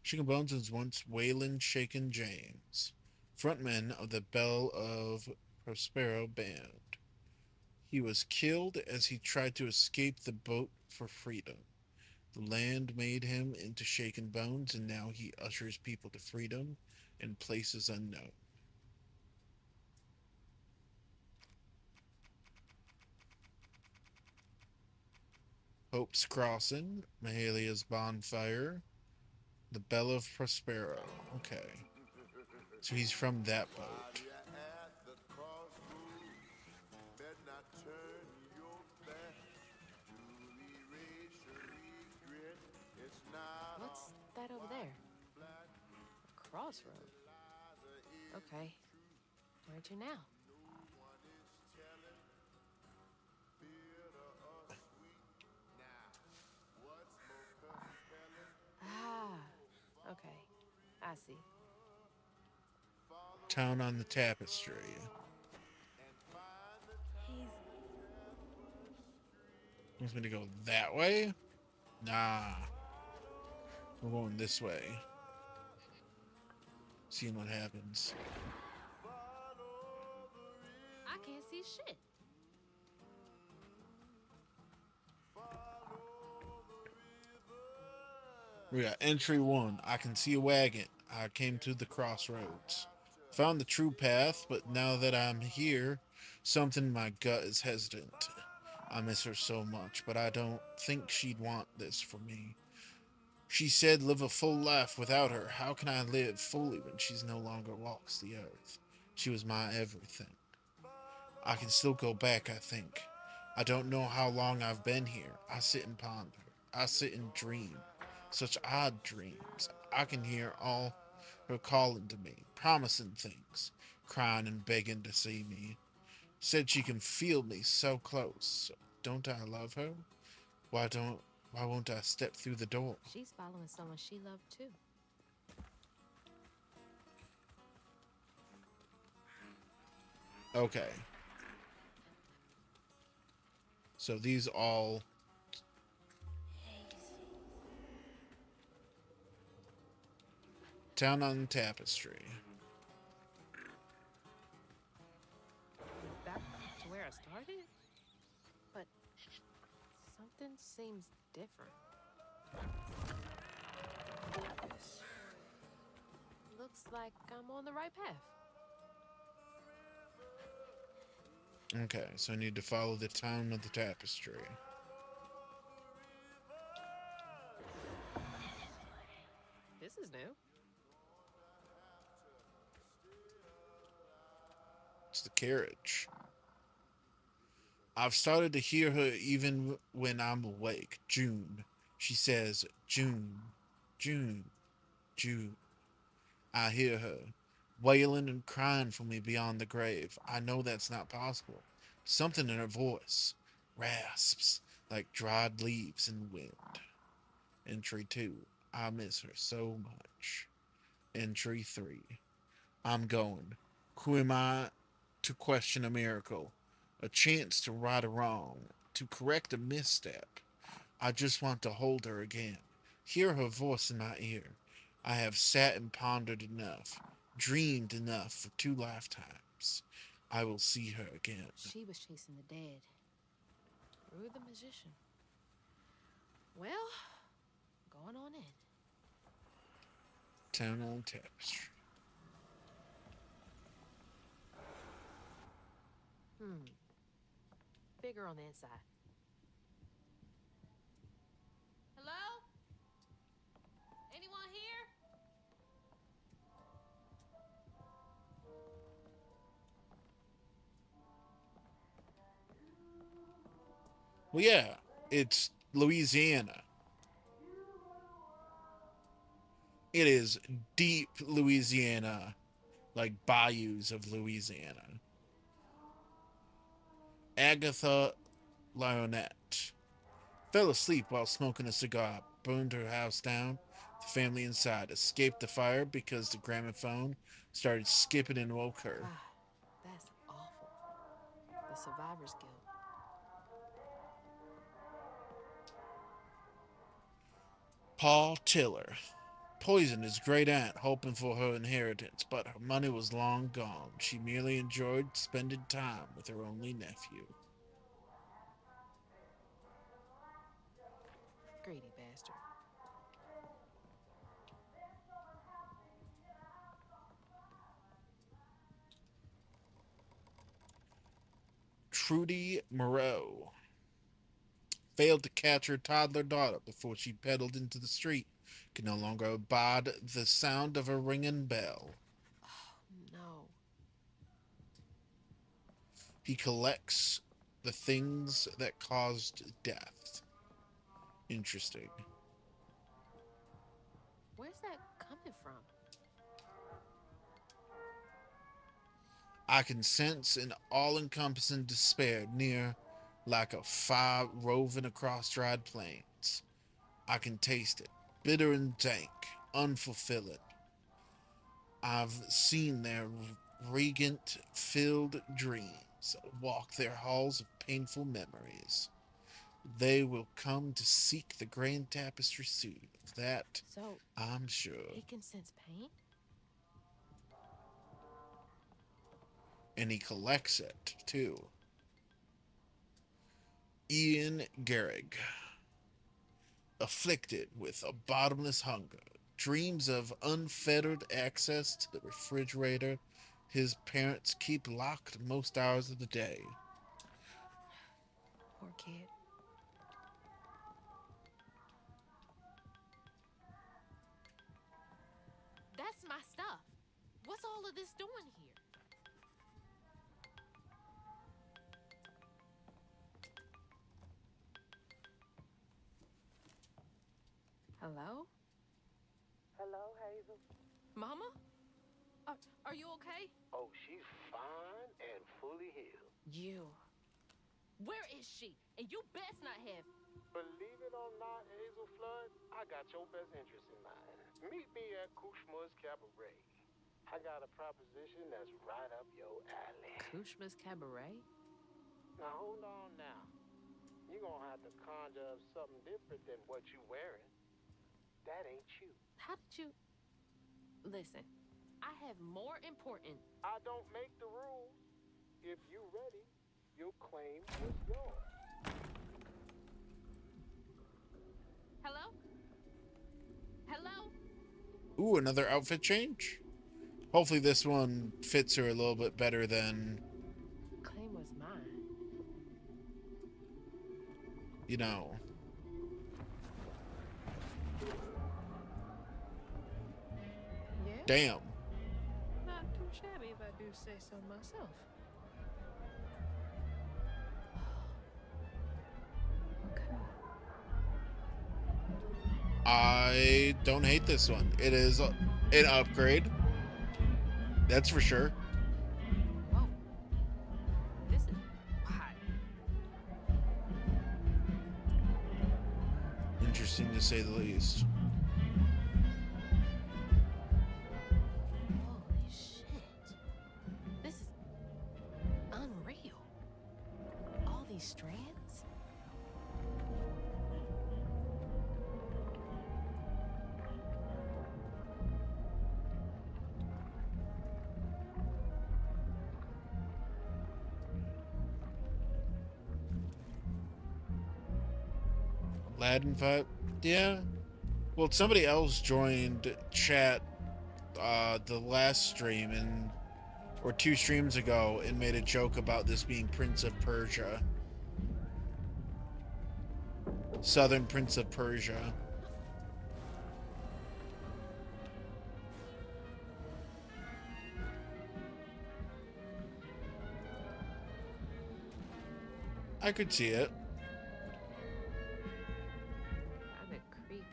Speaker 1: Shaken Bones is once Waylon Shaken James, frontman of the Bell of Prospero band. He was killed as he tried to escape the boat for freedom. The land made him into Shaken Bones, and now he ushers people to freedom in places unknown. Hope's Crossing, Mahalia's Bonfire, the Bell of Prospero. Okay. So he's from that
Speaker 7: While
Speaker 1: boat.
Speaker 7: you're at the crossroads, better not turn your back to erase your regret. It's not
Speaker 2: What's
Speaker 7: all
Speaker 2: that over there?
Speaker 7: black.
Speaker 2: A crossroad. Okay. Where to now?
Speaker 7: One is telling bitter or sweet. Now, what's more compelling?
Speaker 2: Ah, okay. I see.
Speaker 1: Town on the Tapestry.
Speaker 2: He's
Speaker 1: Wants me to go that way? Nah. We're going this way. Seeing what happens.
Speaker 2: I can't see shit.
Speaker 1: We got entry 1. I can see a wagon. I came to the crossroads. Found the true path, but now that I'm here, something in my gut is hesitant. I miss her so much, but I don't think she'd want this for me. She said live a full life without her. How can I live fully when she's no longer walks the earth? She was my everything. I can still go back, I think. I don't know how long I've been here. I sit and ponder. I sit and dream. Such odd dreams. I can hear all her calling to me, promising things, crying and begging to see me. Said she can feel me so close. Don't I love her? Why won't I step through the door?
Speaker 2: She's following someone she loved too.
Speaker 1: Okay. So these all Town on the Tapestry.
Speaker 2: Back to where I started? But something seems different. Looks like I'm on the right path.
Speaker 1: Okay, so I need to follow the Town of the Tapestry.
Speaker 2: This is new.
Speaker 1: It's the carriage. I've started to hear her even when I'm awake. June. She says, June, June, June. I hear her, wailing and crying for me beyond the grave. I know that's not possible. Something in her voice rasps like dried leaves in the wind. Entry 2. I miss her so much. Entry 3. I'm going. Who am I to question a miracle? A chance to right a wrong, to correct a misstep. I just want to hold her again, hear her voice in my ear. I have sat and pondered enough, dreamed enough for 2 lifetimes. I will see her again.
Speaker 2: She was chasing the dead. Through the magician. Well, going on in.
Speaker 1: Town on Tapestry.
Speaker 2: Bigger on the inside. Hello? Anyone here?
Speaker 1: Well, yeah, it's Louisiana. It is deep Louisiana, like bayous of Louisiana. Agatha Lionette fell asleep while smoking a cigar, burned her house down. The family inside escaped the fire because the gramophone started skipping and woke her.
Speaker 2: Ah, that's awful. The Survivor's Guild.
Speaker 1: Paul Tiller poisoned his great aunt, hoping for her inheritance, but her money was long gone. She merely enjoyed spending time with her only nephew.
Speaker 2: Greedy bastard.
Speaker 1: Trudy Moreau. failed to catch her toddler daughter before she pedaled into the street, could no longer abide the sound of a ringing bell.
Speaker 2: No.
Speaker 1: He collects the things that caused death. Interesting.
Speaker 2: Where's that coming from?
Speaker 1: I can sense an all-encompassing despair near like a fire roving across dried plains. I can taste it, bitter and dank, unfulfilling. I've seen their regent-filled dreams walk their halls of painful memories. They will come to seek the grand tapestry soon. Of that,
Speaker 2: So,
Speaker 1: I'm sure.
Speaker 2: he can sense pain?
Speaker 1: And he collects it, too. Ian Gehrig, afflicted with a bottomless hunger, dreams of unfettered access to the refrigerator his parents keep locked most hours of the day.
Speaker 2: Poor kid. That's my stuff. What's all of this doing here? Hello?
Speaker 8: Hello, Hazel.
Speaker 2: Mama? Are you okay?
Speaker 8: Oh, she's fine and fully healed.
Speaker 2: You. Where is she? And you best not have.
Speaker 8: Believe it or not, Hazel Flood, I got your best interest in mind. Meet me at Kushma's Cabaret. I got a proposition that's right up your alley.
Speaker 2: Kushma's Cabaret?
Speaker 8: Now, hold on now. You're gonna have to conjure up something different than what you wearing. That ain't you.
Speaker 2: How did you... Listen, I have more important...
Speaker 8: I don't make the rules. If you ready, your claim is yours.
Speaker 2: Hello? Hello?
Speaker 1: Ooh, another outfit change? Hopefully this one fits her a little bit better than,
Speaker 2: Claim was mine.
Speaker 1: you know.
Speaker 2: Yeah?
Speaker 1: Damn.
Speaker 2: Not too shabby if I do say so myself. Okay.
Speaker 1: I don't hate this one. It is an upgrade. That's for sure.
Speaker 2: Whoa. This is hot.
Speaker 1: Interesting to say the least.
Speaker 2: Holy shit. This is unreal. All these strands?
Speaker 1: Aladdin fight? Yeah. Well, somebody else joined chat the last stream or 2 streams ago and made a joke about this being Prince of Persia. Southern Prince of Persia. I could see it.
Speaker 2: Kinda creepy.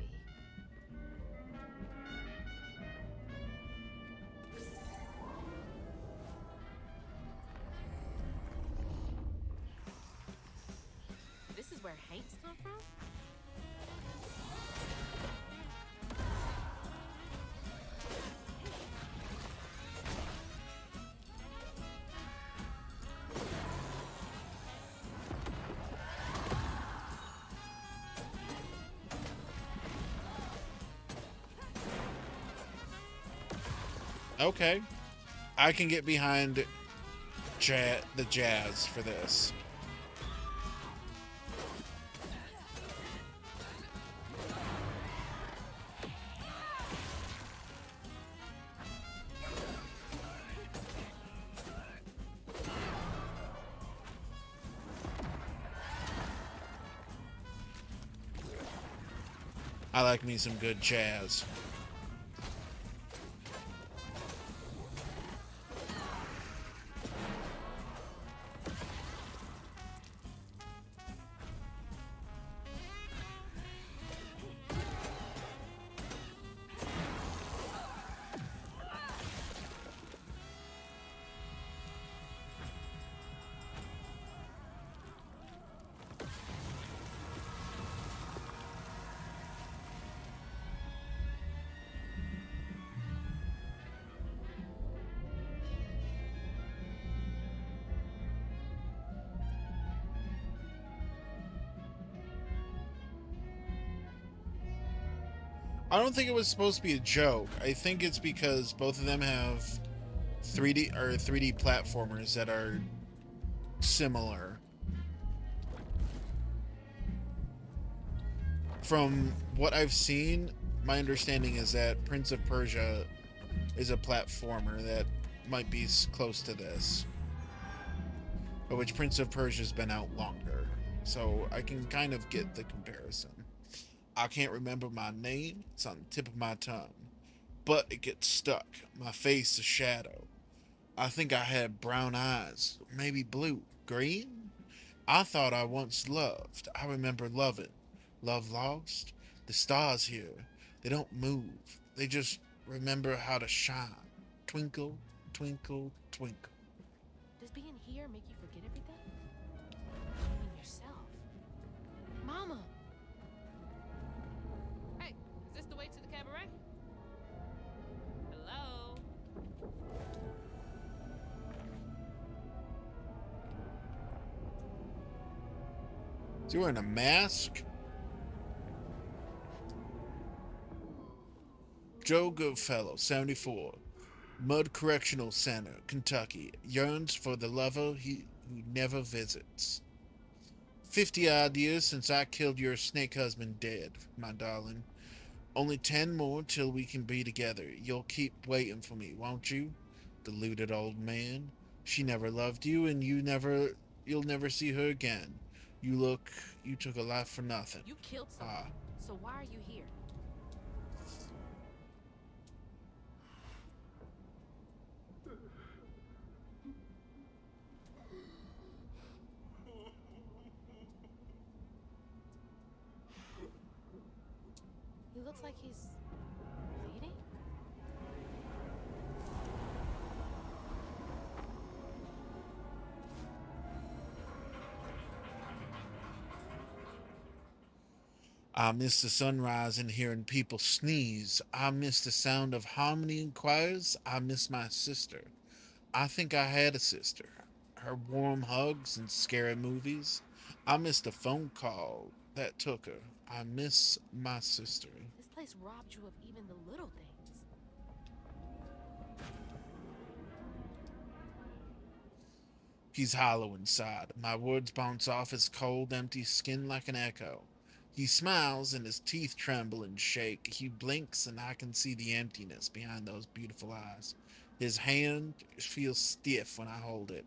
Speaker 2: This is where Hanks come from?
Speaker 1: Okay. I can get behind the jazz for this. I like me some good jazz. I don't think it was supposed to be a joke. I think it's because both of them have 3D platformers that are similar. From what I've seen, my understanding is that Prince of Persia is a platformer that might be close to this, but which Prince of Persia's been out longer, so I can kind of get the comparison. I can't remember my name, it's on the tip of my tongue, but it gets stuck. My face a shadow. I think I had brown eyes, maybe blue, green? I thought I once loved. I remember loving. Love lost? The stars here, they don't move. They just remember how to shine. Twinkle, twinkle, twinkle.
Speaker 2: Does being here make you forget everything? You mean yourself. Mama!
Speaker 4: Hey, is this the way to the cabaret? Hello?
Speaker 1: Is he wearing a mask? Joe Goodfellow, 74, Mud Correctional Center, Kentucky, yearns for the lover who never visits. 50-odd years since I killed your snake husband dead, my darling. Only 10 more till we can be together. You'll keep waiting for me, won't you? Deluded old man. She never loved you, and you'll never see her again. You took a life for nothing.
Speaker 2: You killed someone, so why are you here? He looks like he's bleeding.
Speaker 1: I miss the sunrise and hearing people sneeze. I miss the sound of harmony in choirs. I miss my sister. I think I had a sister. Her warm hugs and scary movies. I missed a phone call that took her. I miss my sister.
Speaker 2: This place robbed you of even the little things.
Speaker 1: He's hollow inside. My words bounce off his cold, empty skin like an echo. He smiles and his teeth tremble and shake. He blinks and I can see the emptiness behind those beautiful eyes. His hand feels stiff when I hold it.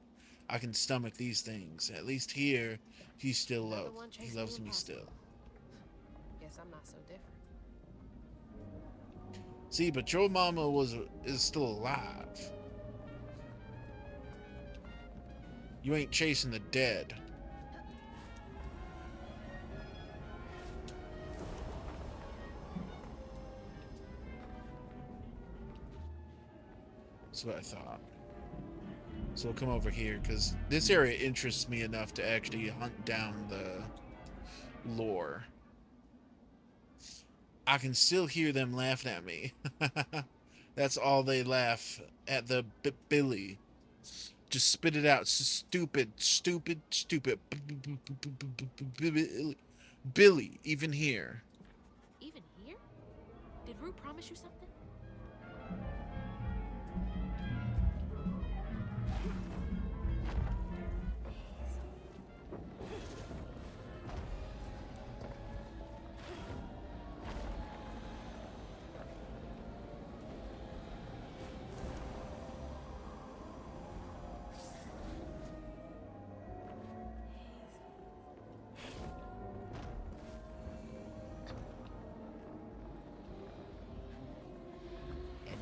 Speaker 1: I can stomach these things. At least here, he still loves me still.
Speaker 2: Guess I'm not so different.
Speaker 1: See, but your mama is still alive. You ain't chasing the dead. That's what I thought. So we'll come over here, because this area interests me enough to actually hunt down the lore. I can still hear them laughing at me. That's all they laugh at, the Billy. Just spit it out. Stupid, stupid, stupid. Billy, even here.
Speaker 2: Even here? Did Rue promise you something?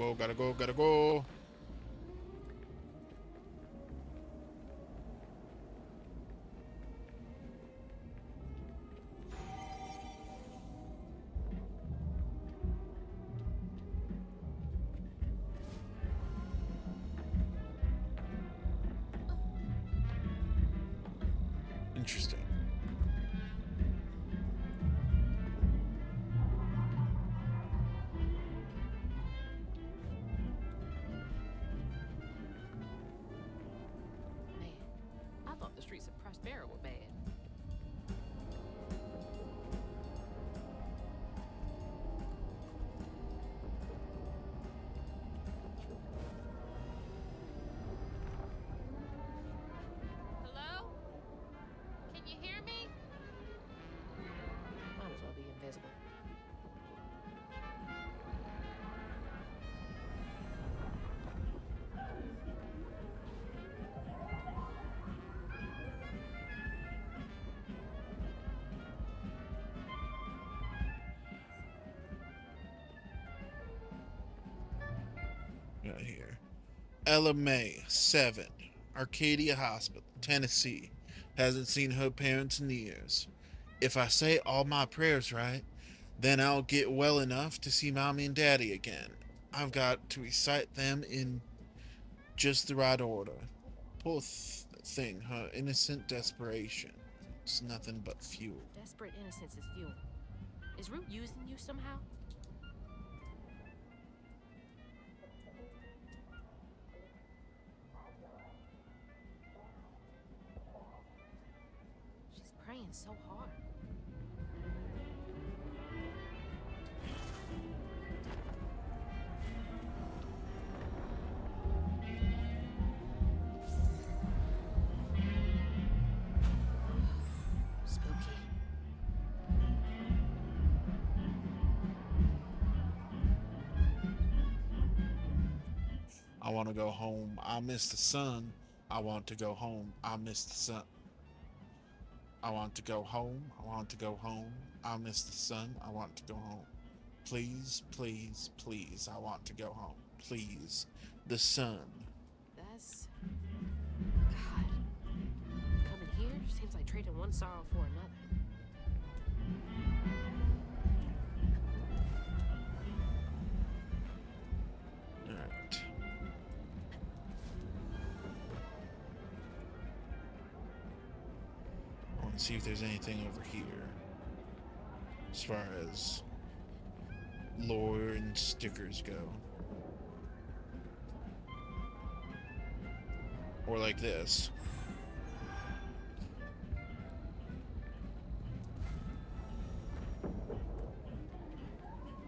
Speaker 1: go, gotta go, gotta go. Interesting.
Speaker 4: Man, I thought the streets of Prospera were bad. Hello? Can you hear me? Might as well be invisible.
Speaker 1: Right here. Ella May, 7, Arcadia Hospital, Tennessee. Hasn't seen her parents in years. If I say all my prayers right, then I'll get well enough to see Mommy and Daddy again. I've got to recite them in just the right order. Poor thing, her innocent desperation. It's nothing but fuel.
Speaker 4: Desperate innocence is fuel. Is Root using you somehow? She's praying so hard. Spooky.
Speaker 1: I want to go home. I miss the sun. I want to go home. I miss the sun. I want to go home. I want to go home. I miss the sun. I want to go home. Please, please, please. I want to go home. Please. The sun.
Speaker 4: That's... God. Coming here seems like trading one sorrow for another.
Speaker 1: Alright. I want to see if there's anything over here. As far as lore and stickers go. Or like this.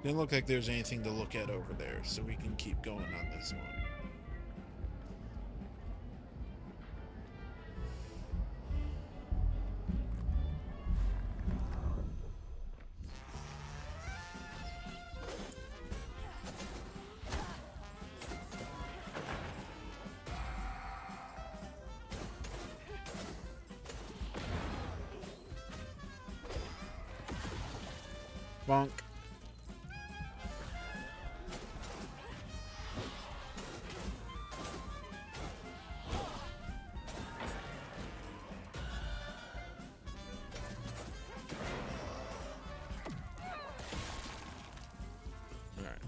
Speaker 1: Didn't look like there's anything to look at over there, so we can keep going on this one. Bonk. Alright.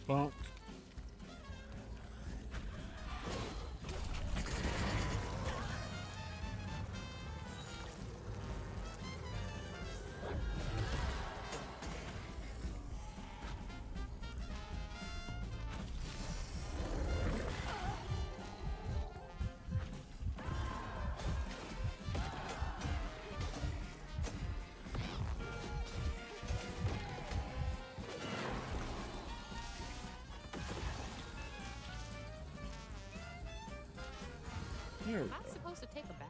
Speaker 1: Bonk. There we
Speaker 2: I'm
Speaker 1: go.
Speaker 2: supposed to take a bow?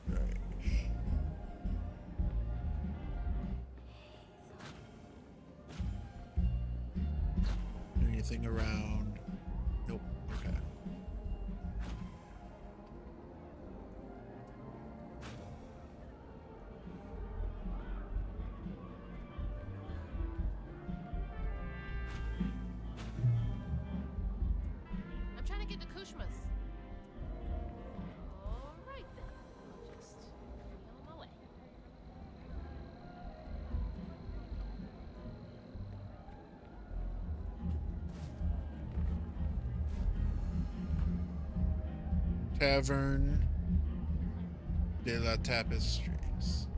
Speaker 1: Right. Anything around? Nope. Okay.
Speaker 2: I'm trying to get to Kushma's. Alright then. I'll just be on my way.
Speaker 1: Tavern de la Tapestries.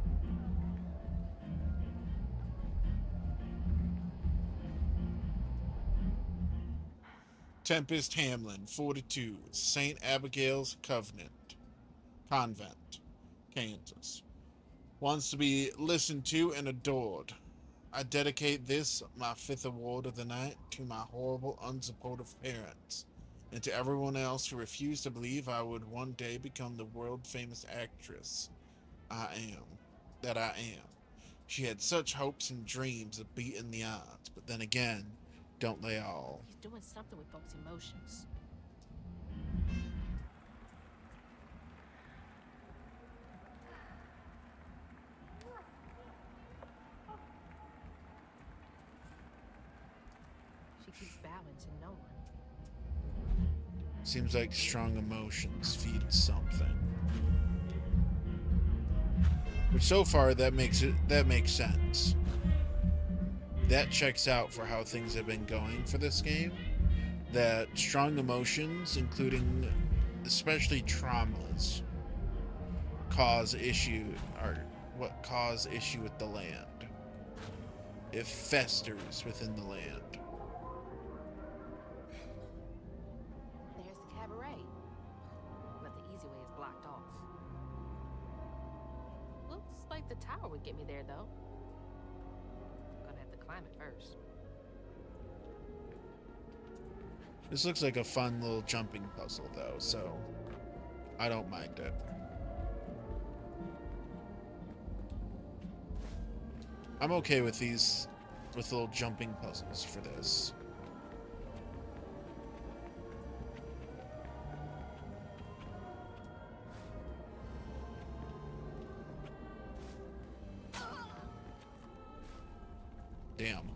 Speaker 1: Tempest Hamlin, 42, St. Abigail's Convent, Kansas. Wants to be listened to and adored. I dedicate this, my 5th award of the night, to my horrible, unsupportive parents, and to everyone else who refused to believe I would one day become the world-famous actress that I am. She had such hopes and dreams of beating the odds, but then again, don't they all?
Speaker 2: He's doing something with folks' emotions. She keeps bowing to no one.
Speaker 1: Seems like strong emotions feed something. But so far, that makes sense. That checks out for how things have been going for this game. That strong emotions, including especially traumas, cause issue with the land. It festers within the land.
Speaker 2: There's the cabaret. But the easy way is blocked off. Looks like the tower would get me there, though. Gonna have to climb it first.
Speaker 1: This looks like a fun little jumping puzzle, though, so I don't mind it. I'm okay with these, with little jumping puzzles for this. Damn.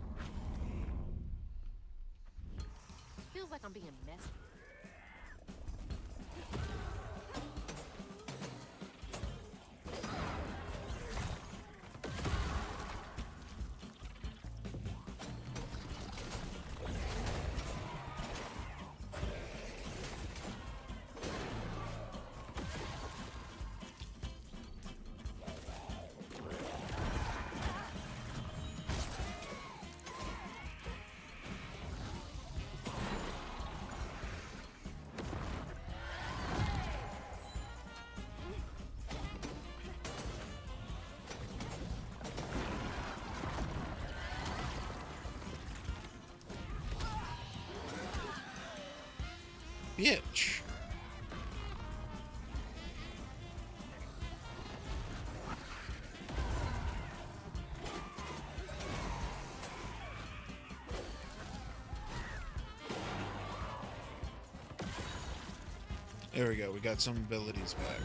Speaker 2: Feels like I'm being messy.
Speaker 1: Bitch. There we go. We got some abilities back.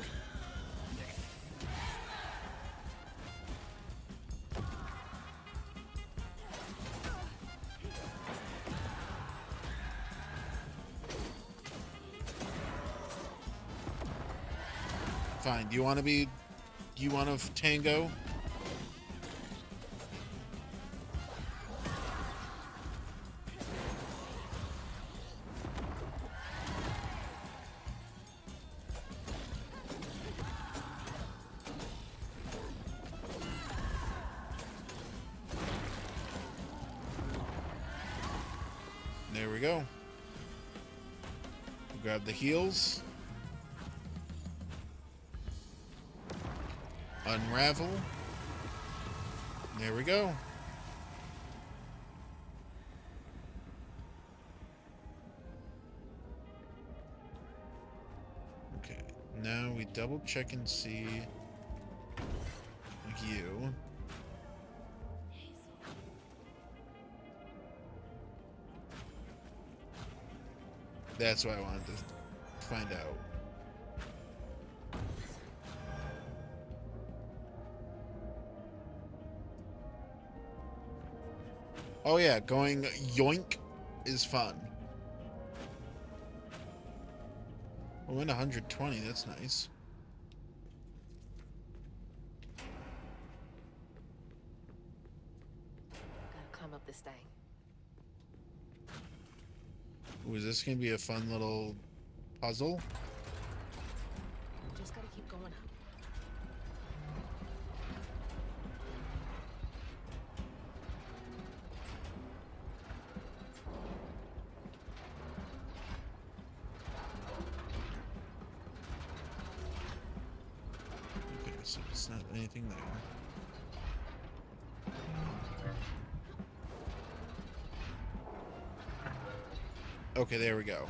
Speaker 1: Fine. Do you want to be? Do you want to tango? There we go. Grab the heels. Unravel. There we go. Okay. Now we double check and see you. That's what I wanted to find out. Oh yeah, going yoink is fun. We're in 120, that's nice.
Speaker 2: Gotta climb up this thing.
Speaker 1: Ooh, is this gonna be a fun little puzzle?
Speaker 2: Just gotta keep going up.
Speaker 1: Okay, so it's not anything there. Okay, there we go.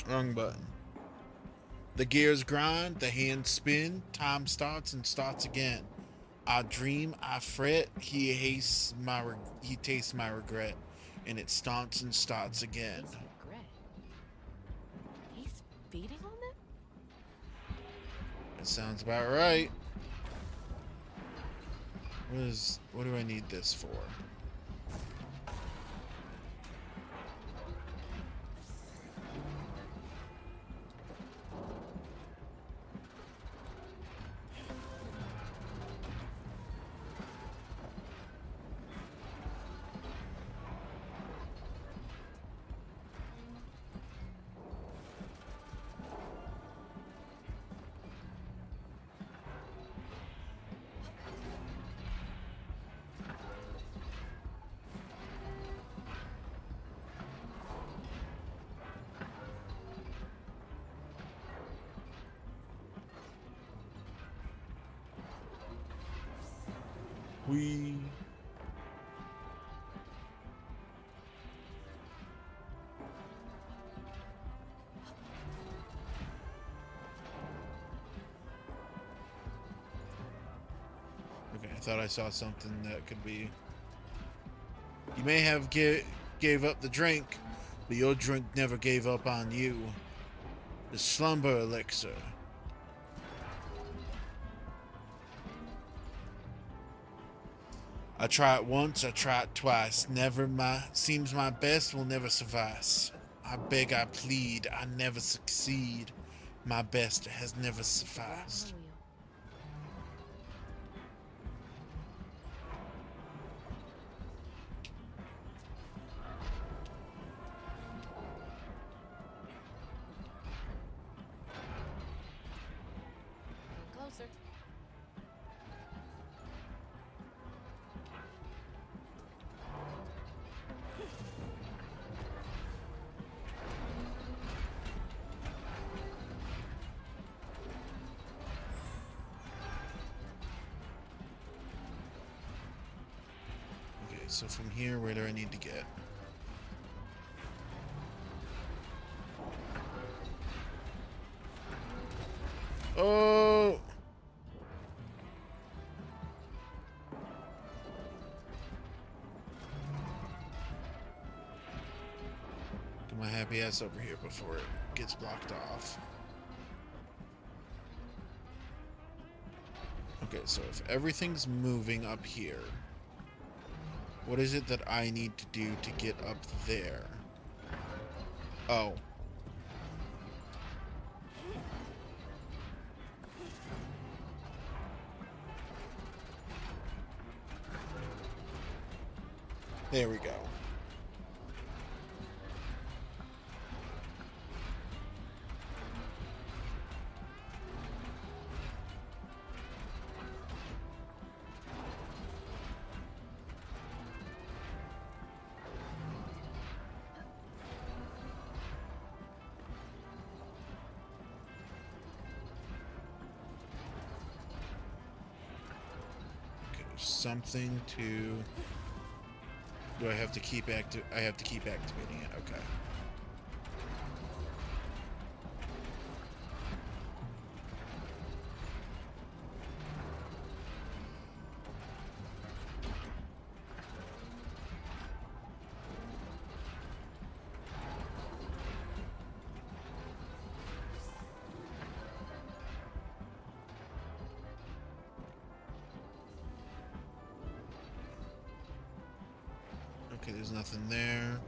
Speaker 1: Wrong button. The gears grind, the hands spin, time starts and starts again. I dream, I fret, he tastes my regret, and it starts and starts again.
Speaker 2: He's regret. He's feeding on them?
Speaker 1: That sounds about right. What do I need this for? We Okay, I thought I saw something that could be. You may have gave up the drink, but your drink never gave up on you. The slumber elixir. I try it once, I try it twice. Seems my best will never suffice. I beg, I plead, I never succeed. My best has never sufficed.
Speaker 2: Closer.
Speaker 1: Okay, so from here, where do I need to get? Oh! my happy ass over here before it gets blocked off. Okay, so if everything's moving up here, what is it that I need to do to get up there? Oh. There we go. Something to... Do I have to keep I have to keep activating it. Okay. Okay, there's nothing there.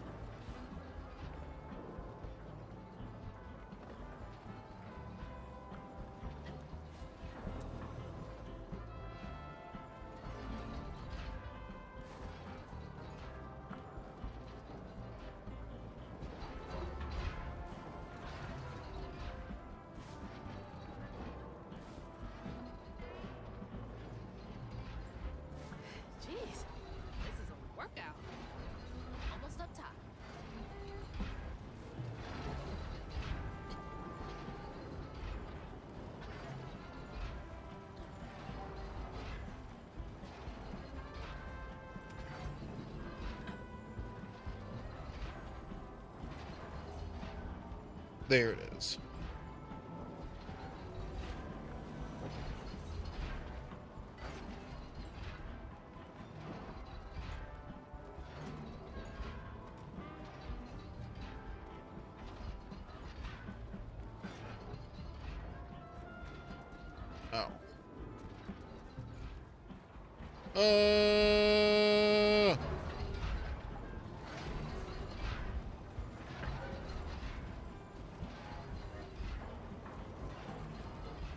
Speaker 2: Jeez, this is a workout. Almost up top.
Speaker 1: There it is. Oh.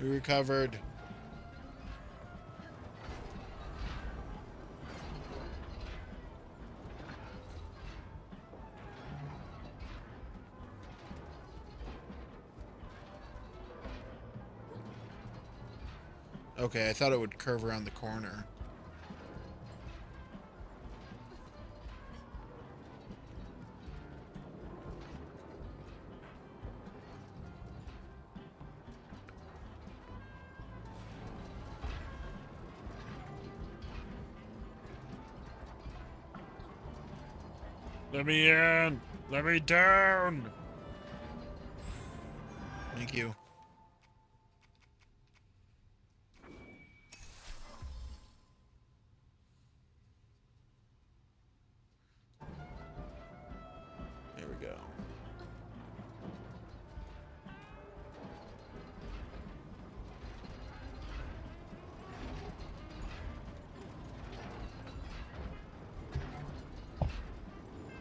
Speaker 1: We recovered. Okay, I thought it would curve around the corner. Let me in! Let me down! Thank you. There we go.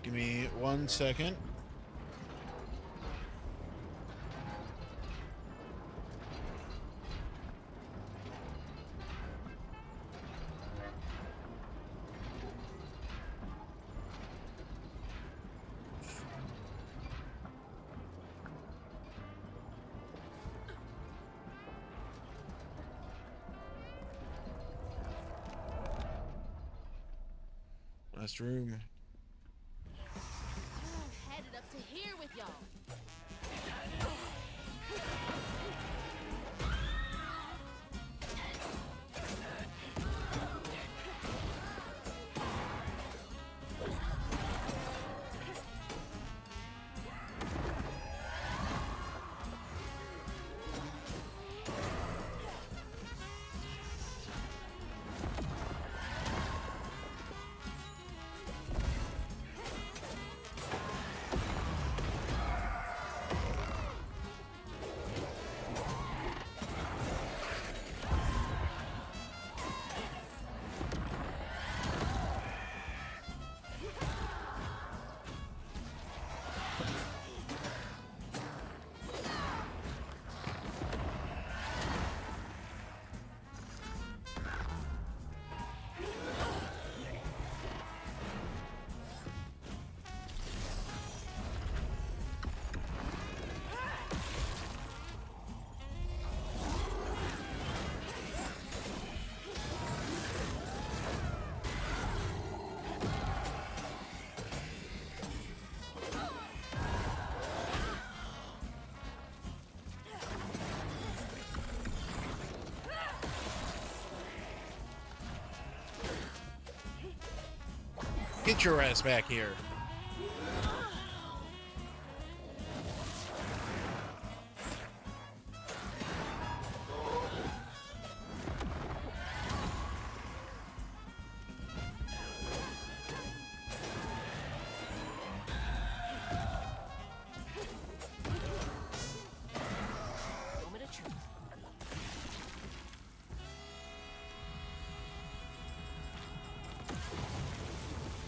Speaker 1: Give me 1 second. Last room.
Speaker 2: Headed up to here with y'all.
Speaker 1: Get your ass back here.
Speaker 2: Moment of truth.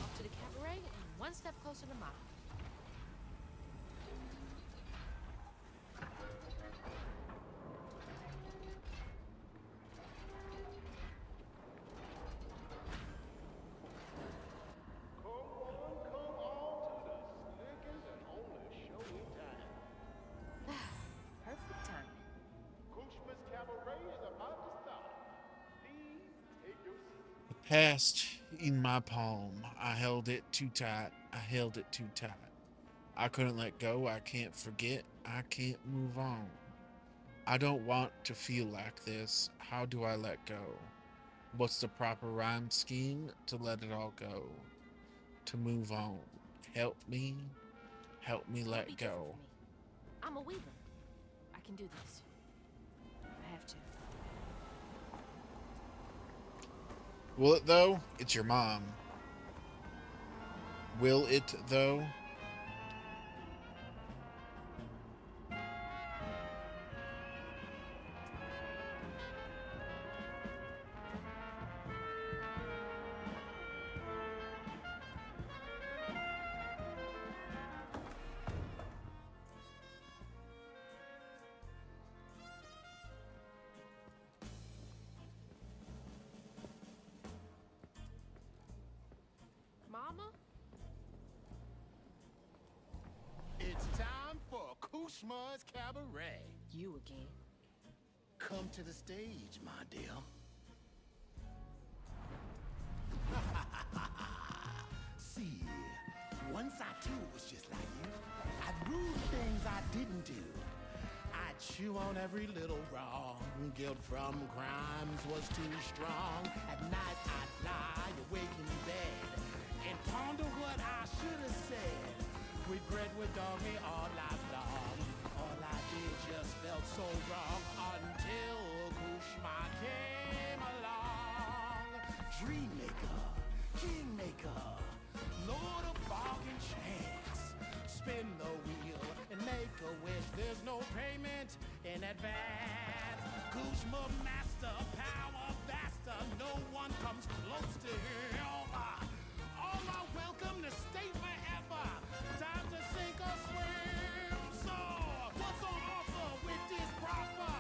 Speaker 2: Off to the cabaret and one step closer to mine.
Speaker 8: Come on to the slickest and only show in town.
Speaker 2: Perfect timing.
Speaker 8: Kushma's Cabaret is about to start. Please take your seat.
Speaker 1: The past in my palm. I held it too tight. I held it too tight. I couldn't let go. I can't forget. I can't move on. I don't want to feel like this. How do I let go? What's the proper rhyme scheme to let it all go? To move on. Help me. Help me
Speaker 2: Don't
Speaker 1: let
Speaker 2: be different
Speaker 1: go.
Speaker 2: from me. I'm a weaver. I can do this. I have to.
Speaker 1: Will it though? It's your mom. Will it though?
Speaker 2: Mama?
Speaker 9: It's time for Kushma's Cabaret.
Speaker 2: You again.
Speaker 9: Come to the stage, my dear. See, once I too was just like you. I'd rule things I didn't do. I'd chew on every little wrong. Guilt from crimes was too strong. At night I'd lie awake in bed and ponder what I should have said. Regret would dog me all life long. All I did just felt so wrong until Kushma came along. Dreammaker, kingmaker, Lord of bargain chance. Spin the wheel and make a wish. There's no payment in advance. Kushma master, power vaster. No one comes close to him. All are welcome to stay forever. Time to sink or swim. So, what's on offer with this proffer?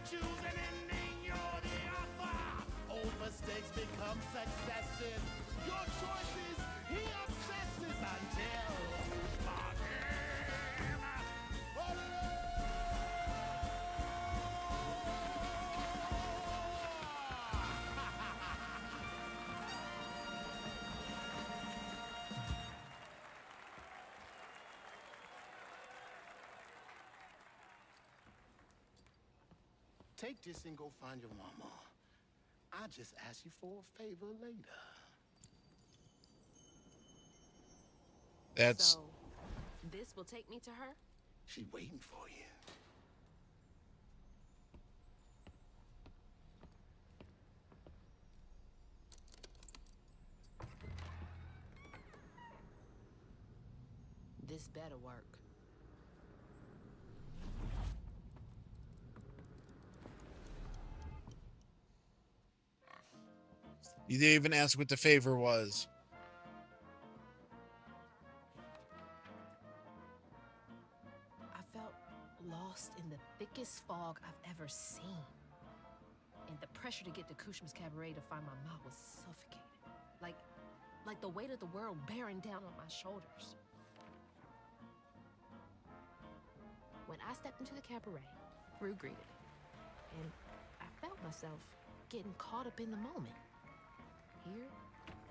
Speaker 9: Choose an ending, you're the author. Over stakes become successes. Your choices, he obsesses until Kushma came. Take this and go find your mama. I'll just ask you for a favor later.
Speaker 1: That's
Speaker 2: So, this will take me to her?
Speaker 9: She waiting for you.
Speaker 2: This better work.
Speaker 1: You didn't even ask what the favor was.
Speaker 2: I felt lost in the thickest fog I've ever seen. And the pressure to get to Kushma's Cabaret to find my mom was suffocating. Like the weight of the world bearing down on my shoulders. When I stepped into the cabaret, Rue greeted me. And I felt myself getting caught up in the moment. Here,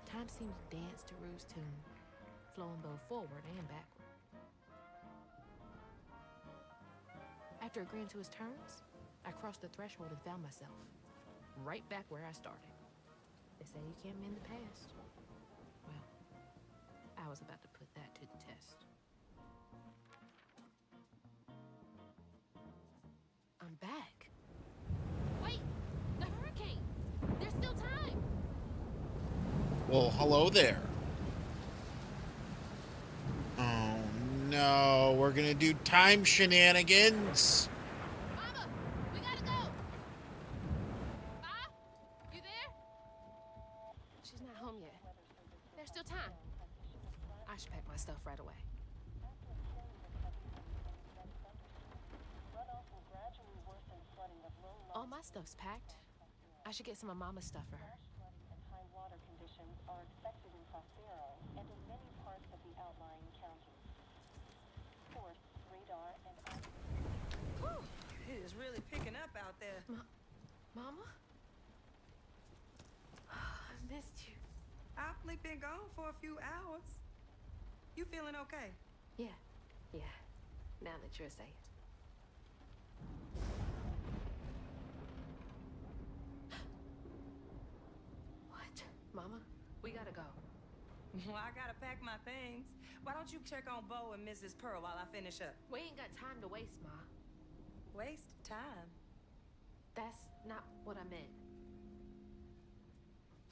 Speaker 2: time seemed to dance to Rue's tune, flowing both forward and backward. After agreeing to his terms, I crossed the threshold and found myself right back where I started. They say you can't mend the past. Well,
Speaker 1: Well, hello there. Oh no, we're gonna do time shenanigans.
Speaker 2: Mama, we gotta go. Ma, you there? She's not home yet. There's still time. I should pack my stuff right away. All my stuff's packed. I should get some of Mama's stuff for her.
Speaker 10: High water conditions are expected in Prospero and in many parts of the outlying counties. Force, radar, and...
Speaker 6: Whew, it is really picking up out there.
Speaker 2: Mama? I missed you.
Speaker 6: I've only been gone for a few hours. You feeling okay?
Speaker 2: Yeah. Now that you're safe. What? Mama? We gotta go.
Speaker 6: Well, I gotta pack my things. Why don't you check on Bo and Mrs. Pearl while I finish up?
Speaker 2: We ain't got time to waste, Ma.
Speaker 6: Waste time.
Speaker 2: That's not what I meant.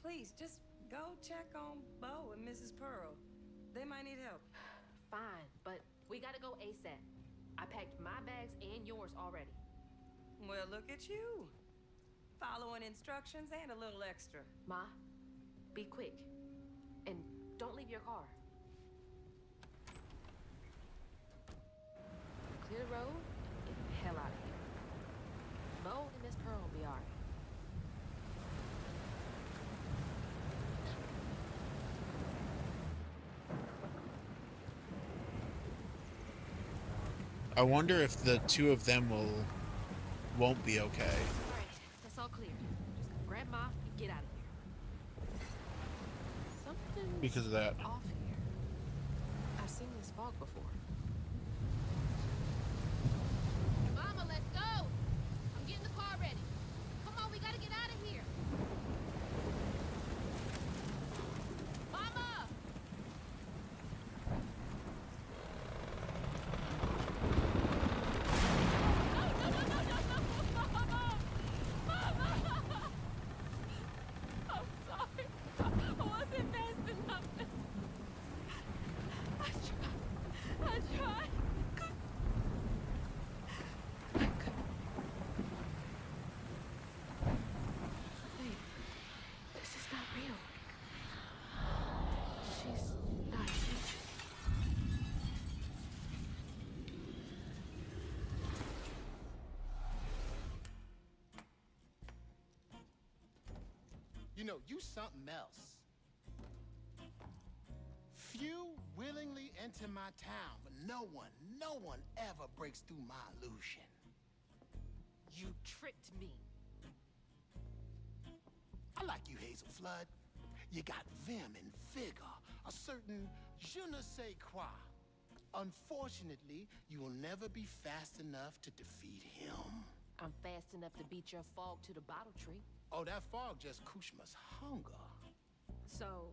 Speaker 6: Please, just go check on Bo and Mrs. Pearl. They might need help.
Speaker 2: Fine, but we gotta go ASAP. I packed my bags and yours already.
Speaker 6: Well, look at you. Following instructions and a little extra.
Speaker 2: Ma, be quick. And don't leave your car. Clear the road and get the hell out of here. Bo and Miss Pearl will be alright.
Speaker 1: I wonder if the two of them won't be okay.
Speaker 2: Alright, that's all clear. Just grab Ma and get out of here. Something's
Speaker 1: Because of that.
Speaker 2: off here. I've seen this fog before. Mama, let's go! I'm getting the car ready. Come on, we gotta get out of here. Mama!
Speaker 9: You know, you something else. Few willingly enter my town, but no one ever breaks through my illusion.
Speaker 2: You tricked me.
Speaker 9: I like you, Hazel Flood. You got vim and vigor, a certain je ne sais quoi. Unfortunately, you will never be fast enough to defeat him.
Speaker 2: I'm fast enough to beat your fog to the bottle tree.
Speaker 9: Oh, that fog just Kushma's hunger.
Speaker 2: So,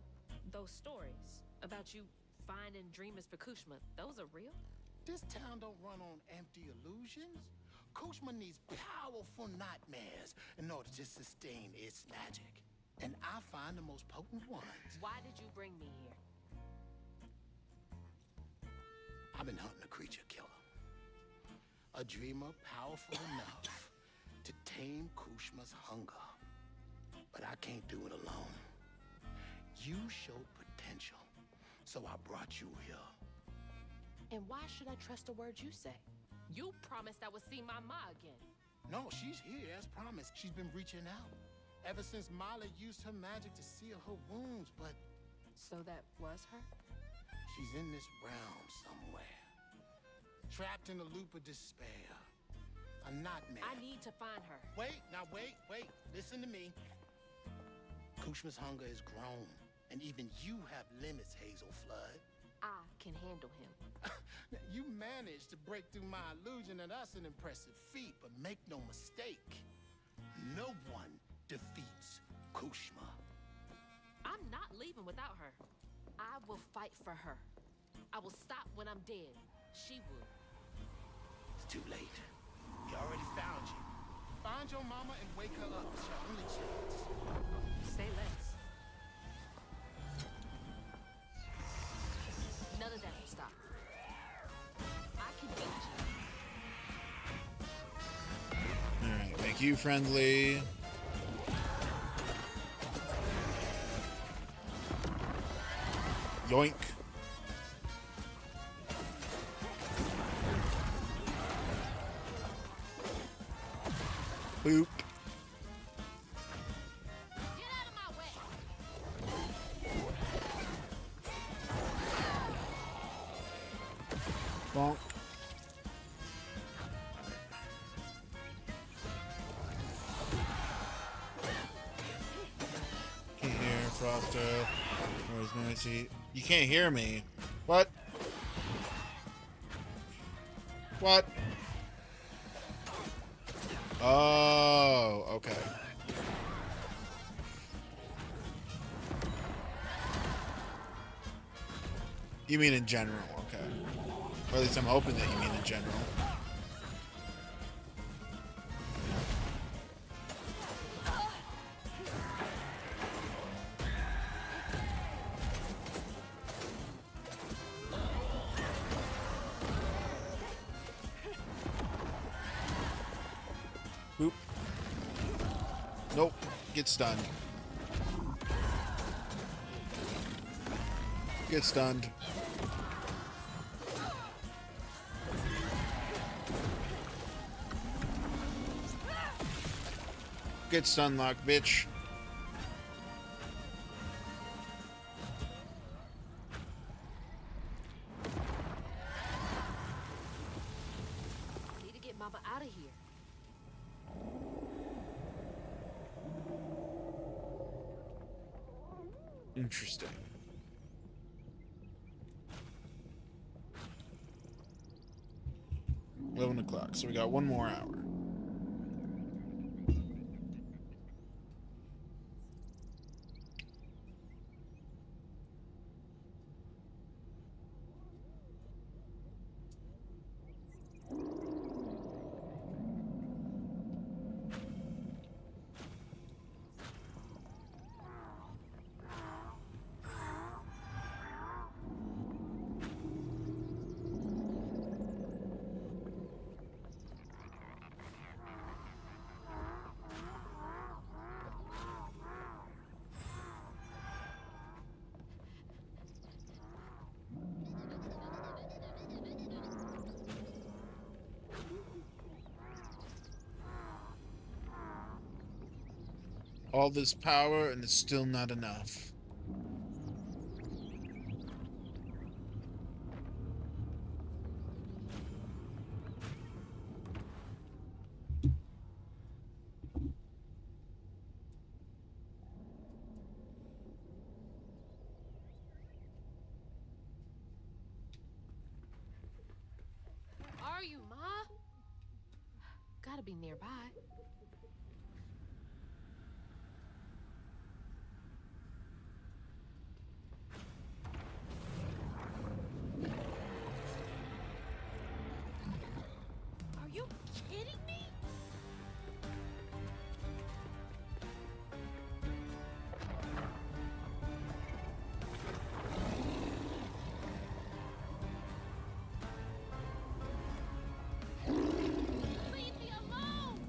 Speaker 2: those stories about you finding dreamers for Kushma, those are real?
Speaker 9: This town don't run on empty illusions. Kushma needs powerful nightmares in order to sustain its magic. And I find the most potent ones.
Speaker 2: Why did you bring me here?
Speaker 9: I've been hunting a creature killer. A dreamer powerful enough to tame Kushma's hunger. But I can't do it alone. You showed potential, so I brought you here.
Speaker 2: And why should I trust the words you say? You promised I would see my Ma again.
Speaker 9: No, she's here as promised. She's been reaching out ever since Mala used her magic to seal her wounds, but...
Speaker 2: So that was her?
Speaker 9: She's in this realm somewhere. Trapped in a loop of despair. A nightmare.
Speaker 2: I need to find her.
Speaker 9: Wait. Listen to me. Kushma's hunger is grown, and even you have limits, Hazel Flood.
Speaker 2: I can handle him.
Speaker 9: You managed to break through my illusion, and that's an impressive feat, but make no mistake, no one defeats Kushma.
Speaker 2: I'm not leaving without her. I will fight for her. I will stop when I'm dead. She would.
Speaker 9: It's too late. He already found you. Find your mama and wake her up. It's your only chance.
Speaker 2: Say less.
Speaker 1: make you friendly. Yoink. Boop.
Speaker 2: Get out of my way.
Speaker 1: Bonk. Can't hear Frosto. Where's Nancy? You can't hear me. What? What? Oh, okay. You mean in general, okay. Or at least I'm hoping that you mean in general. Boop. Nope. Get stunned. Get stunned. Get stun locked, bitch.
Speaker 4: Need to get Mama out of here.
Speaker 1: Interesting. 11 o'clock, so we got one more hour. All this power and it's still not enough.
Speaker 2: Where are you, Ma? Gotta be nearby. Are you kidding me? Leave me alone!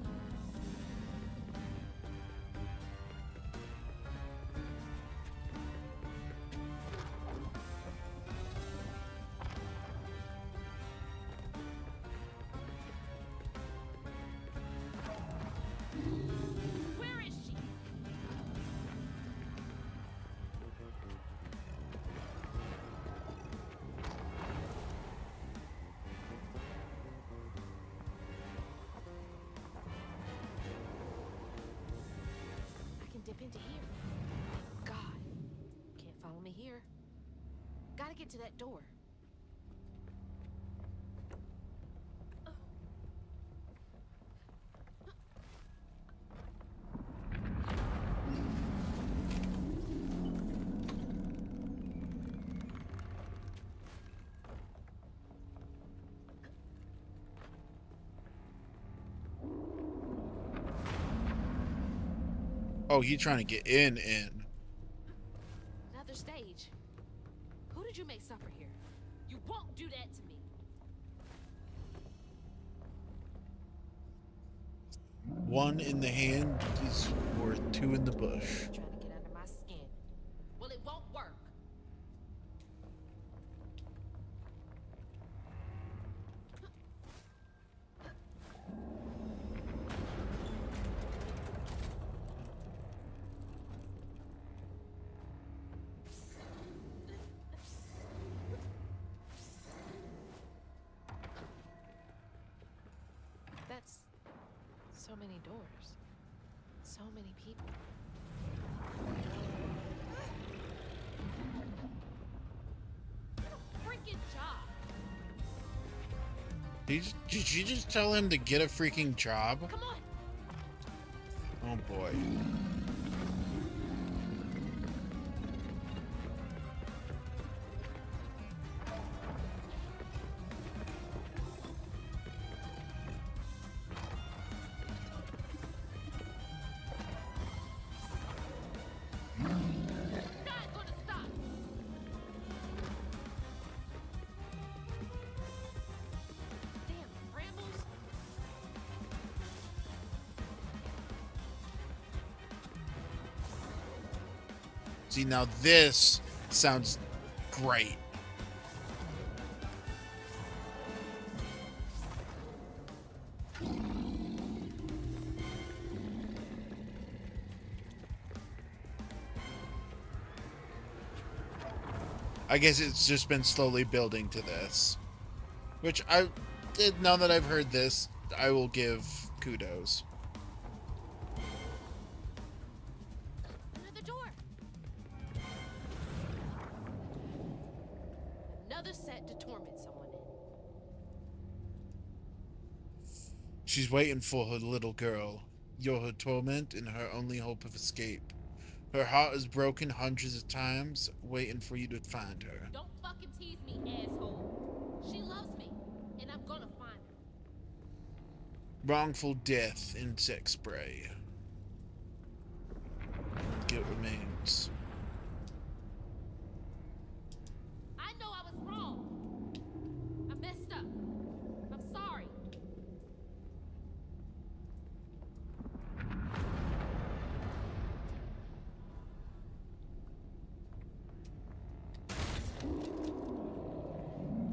Speaker 2: Where is she? I can dip into here. God, can't follow me here. Gotta get to that door.
Speaker 1: Oh, he trying to get in.
Speaker 2: Another stage. Who did you make suffer here? You won't do that to me.
Speaker 1: One in the hand is worth two in the bush.
Speaker 2: Trying to get under my skin. Well, it won't work. That's so many doors. So many people. Freaking job.
Speaker 1: Did you just tell him to get a freaking job?
Speaker 2: Come on.
Speaker 1: Oh boy.
Speaker 2: Not gonna stop. Damn brambles.
Speaker 1: See, now this sounds great. I guess it's just been slowly building to this. Which now that I've heard this, I will give kudos.
Speaker 2: Another door. Another set to torment someone in.
Speaker 1: She's waiting for her little girl. You're her torment and her only hope of escape. Her heart is broken hundreds of times, waiting for you to find her.
Speaker 2: Don't fucking tease me, asshole. She loves me, and I'm gonna find her.
Speaker 1: Wrongful death, insect spray. Guilt remains.
Speaker 2: I know I was wrong. I messed up. I'm sorry.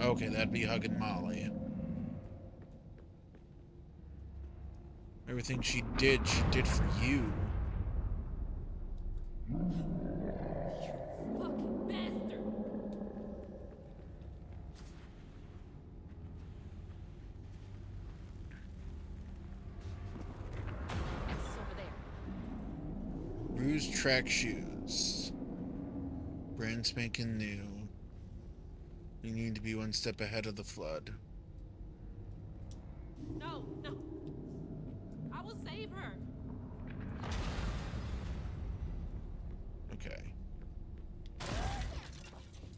Speaker 1: Okay, that'd be hugging Molly. Everything she did for you.
Speaker 2: Fucking bastard. X is over there.
Speaker 1: Bruised track shoes. Brand spanking new. You need to be one step ahead of the flood.
Speaker 2: No, no. I will save her.
Speaker 1: Okay.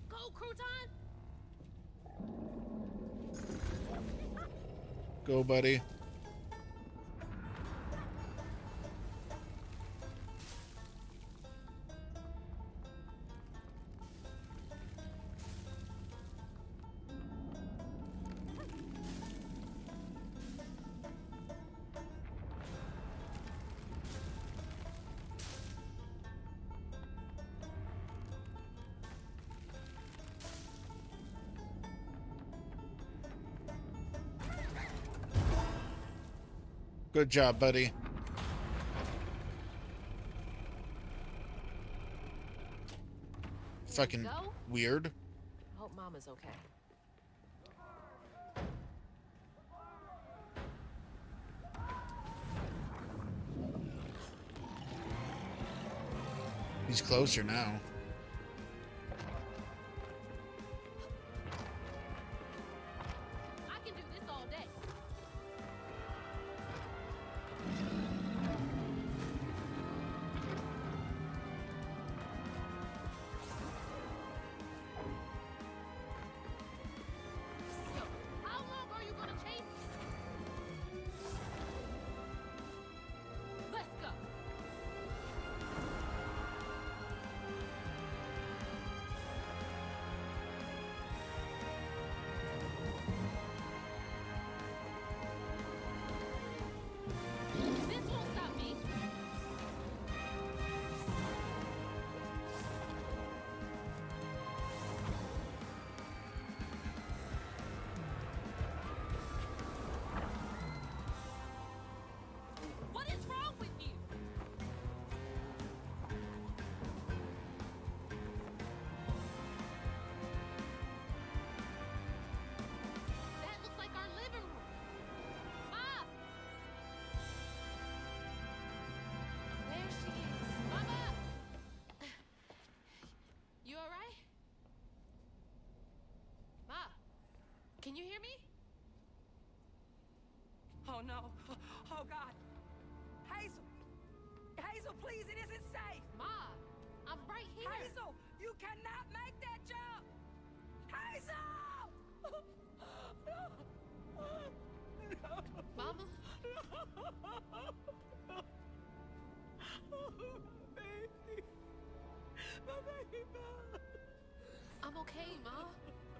Speaker 2: Go, Crouton.
Speaker 1: Go, buddy. Good job, buddy. Fucking
Speaker 2: go?
Speaker 1: weird.
Speaker 2: I hope Mama's okay.
Speaker 1: He's closer now.
Speaker 2: I can do this all day. Yo, how long are you gonna chase me? Let's go. Can you hear me?
Speaker 6: Oh no. Oh God. Hazel. Hazel, please, it isn't safe.
Speaker 2: Ma, I'm right here.
Speaker 6: Hazel, you cannot make that jump. Hazel!
Speaker 2: Mama?
Speaker 6: Baby. My baby.
Speaker 2: I'm okay, Ma.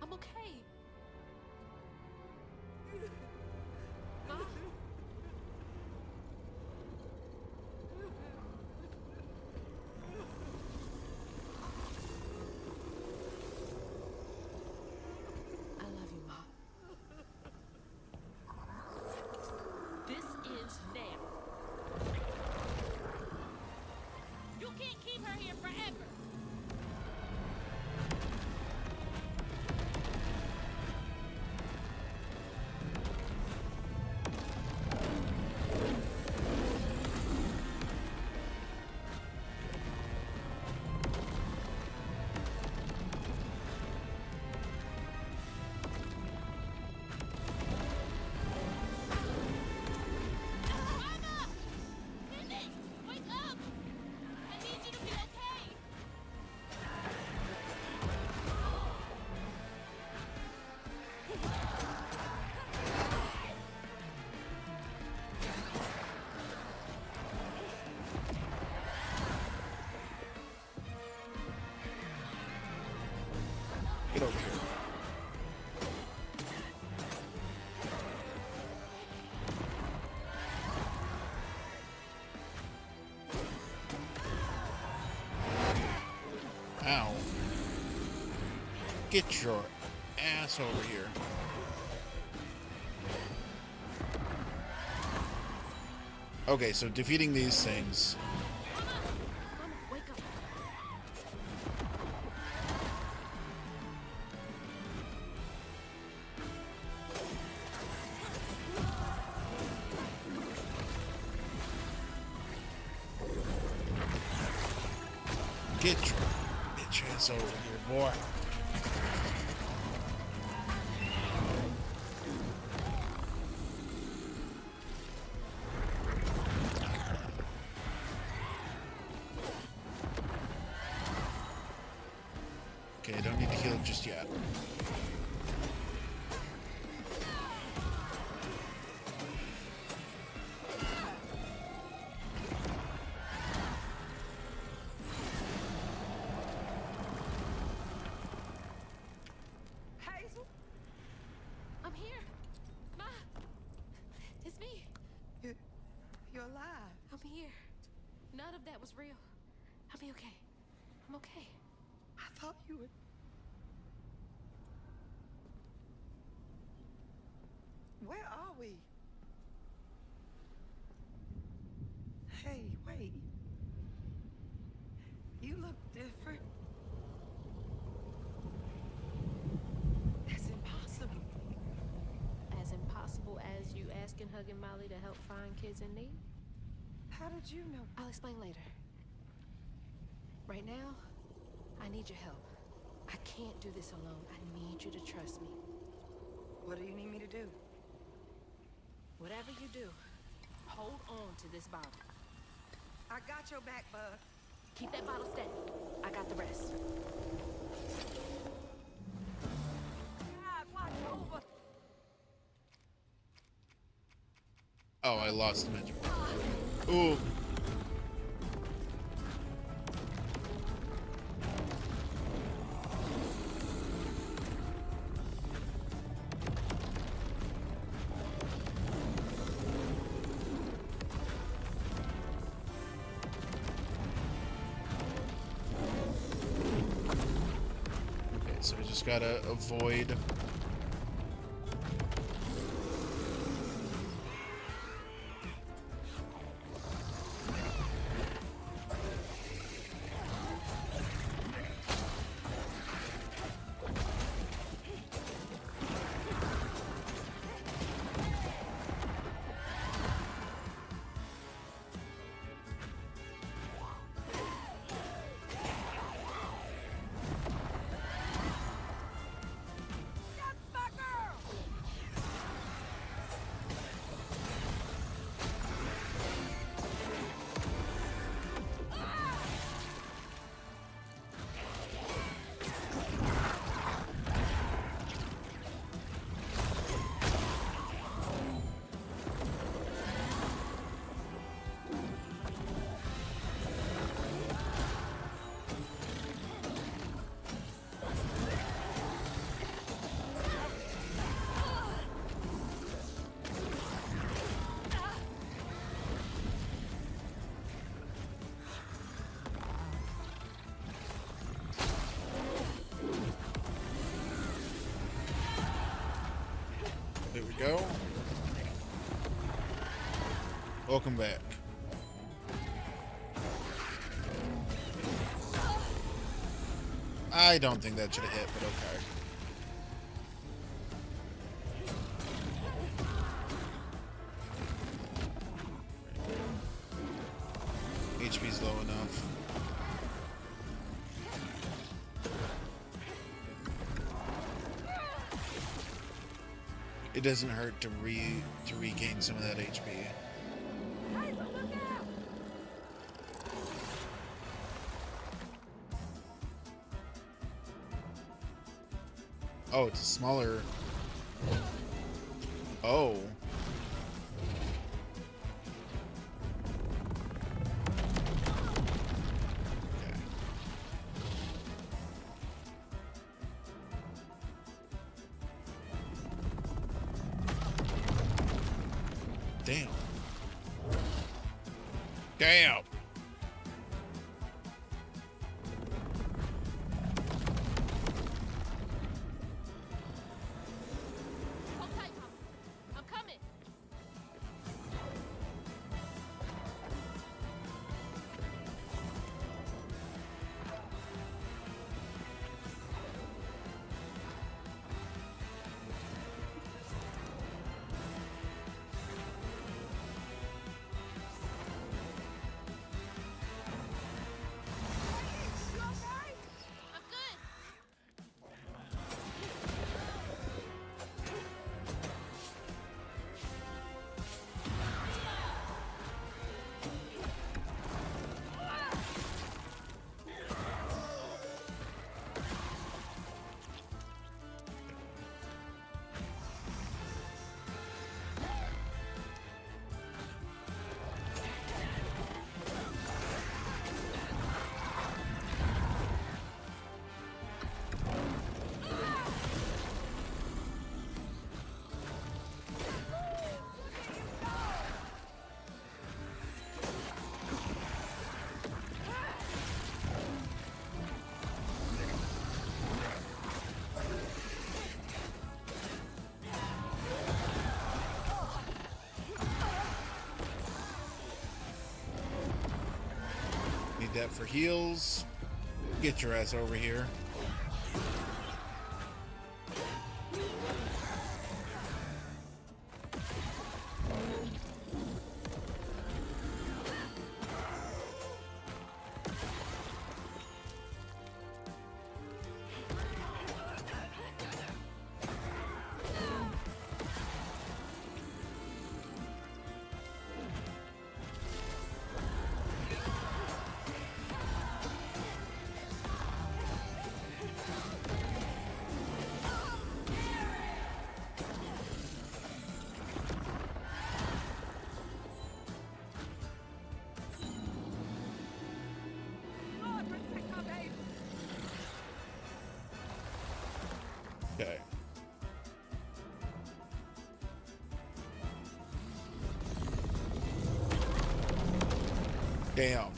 Speaker 2: I'm okay. Ma? I love you, Ma. This is now. You can't keep her here forever. Mama! Pendant! Wake up! I need you to be okay!
Speaker 1: Get over here. Ow. Get your ass over here. Okay, so defeating these things.
Speaker 2: Mama, wake up.
Speaker 1: Get your bitch ass over here, boy. Okay, I don't need to heal it just yet.
Speaker 6: Hazel?
Speaker 2: I'm here. Ma, it's me.
Speaker 6: You're alive.
Speaker 2: I'm here. None of that was real. I'll be okay. I'm okay.
Speaker 6: I thought you would. Where are we? Hey, wait. You look different. That's impossible.
Speaker 2: As impossible as you asking Huggin' Molly to help find kids in need?
Speaker 6: How did you know?
Speaker 2: I'll explain later. Right now, I need your help. I can't do this alone. I need you to trust me.
Speaker 6: What do you need me to do?
Speaker 2: Whatever you do, hold on to this bottle.
Speaker 6: I got your back, bud.
Speaker 2: Keep that bottle steady. I got the rest.
Speaker 6: God, watch over.
Speaker 1: Oh, I lost the magic. Ooh. Okay, so I just gotta avoid. go. Welcome back. I don't think that should have hit, but okay. HP's low enough. It doesn't hurt to regain some of that HP. Oh, it's a smaller. Oh. Okay. Damn. Damn. That for heals. Get your ass over here. Okay. Damn.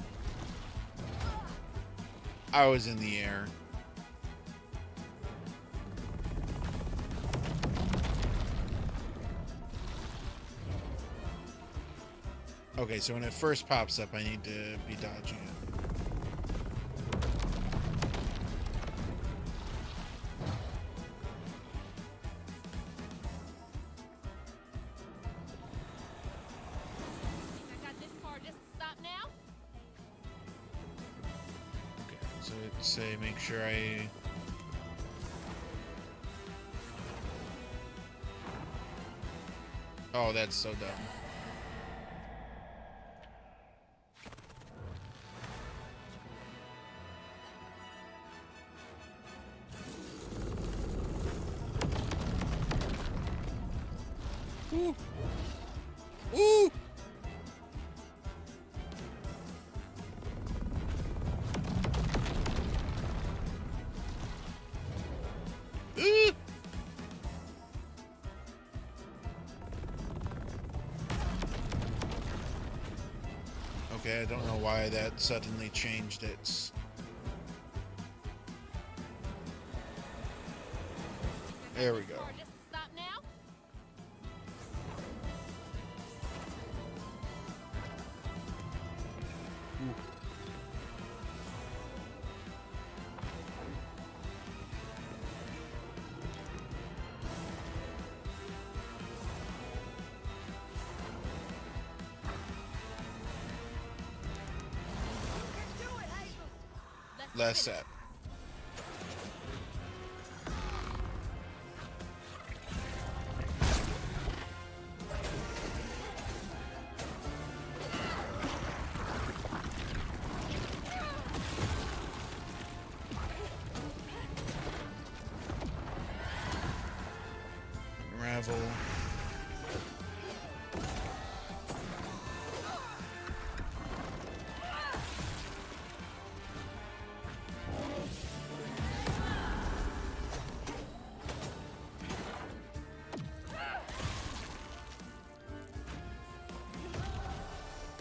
Speaker 1: I was in the air. Okay, so when it first pops up, I need to be dodging it. Say make sure I oh, that's so dumb. Ooh. Ooh. Okay, I don't know why that suddenly changed its... There we go. last set. Unravel.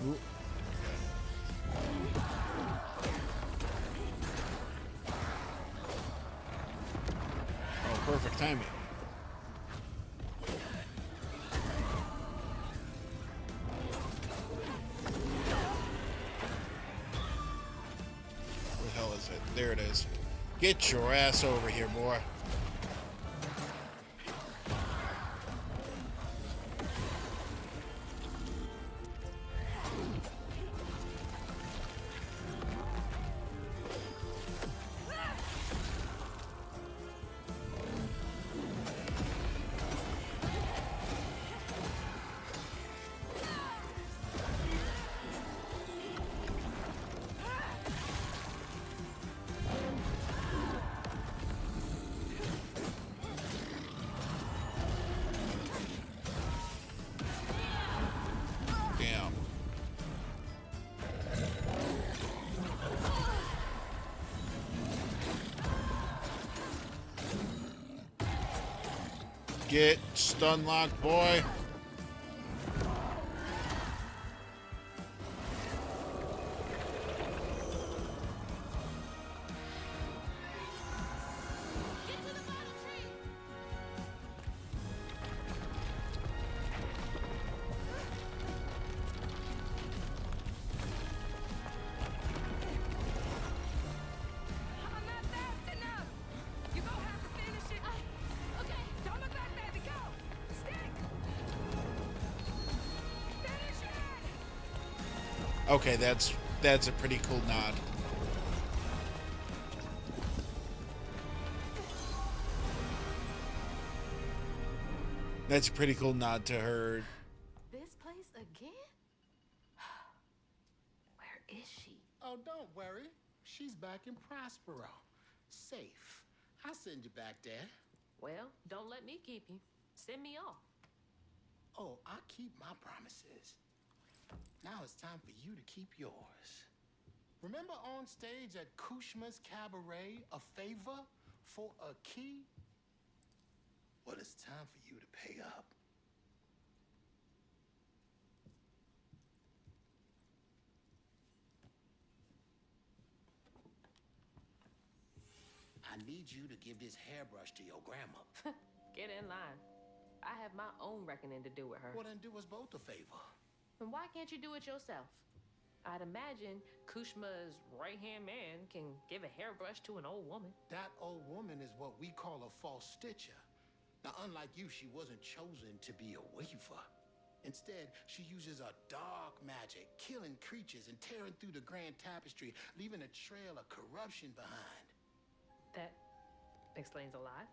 Speaker 1: Ooh. Oh, perfect timing. Where the hell is it? There it is. Get your ass over here, boy. Damn. Get stun locked, boy.
Speaker 4: I'm not fast enough. You gonna have to finish it. Okay. Don't look back, baby. Go. Stick. Finish it.
Speaker 1: Okay, that's a pretty cool nod. That's a pretty cool nod to her.
Speaker 2: This place again? Where is she?
Speaker 9: Oh, don't worry. She's back in Prospero. Safe. I'll send you back there.
Speaker 2: Well, don't let me keep you. Send me off.
Speaker 9: Oh, I keep my promises. Now it's time for you to keep yours. Remember on stage at Kushma's Cabaret, a favor for a key? Well, it's time for you to pay up. I need you to give this hairbrush to your grandmother.
Speaker 2: Get in line. I have my own reckoning to do with her.
Speaker 9: Well, then do us both a favor.
Speaker 2: And why can't you do it yourself? I'd imagine Kushma's right-hand man can give a hairbrush to an old woman.
Speaker 9: That old woman is what we call a false stitcher. Now, unlike you, she wasn't chosen to be a wafer. Instead, she uses a dark magic, killing creatures and tearing through the grand tapestry, leaving a trail of corruption behind.
Speaker 2: That explains a lot.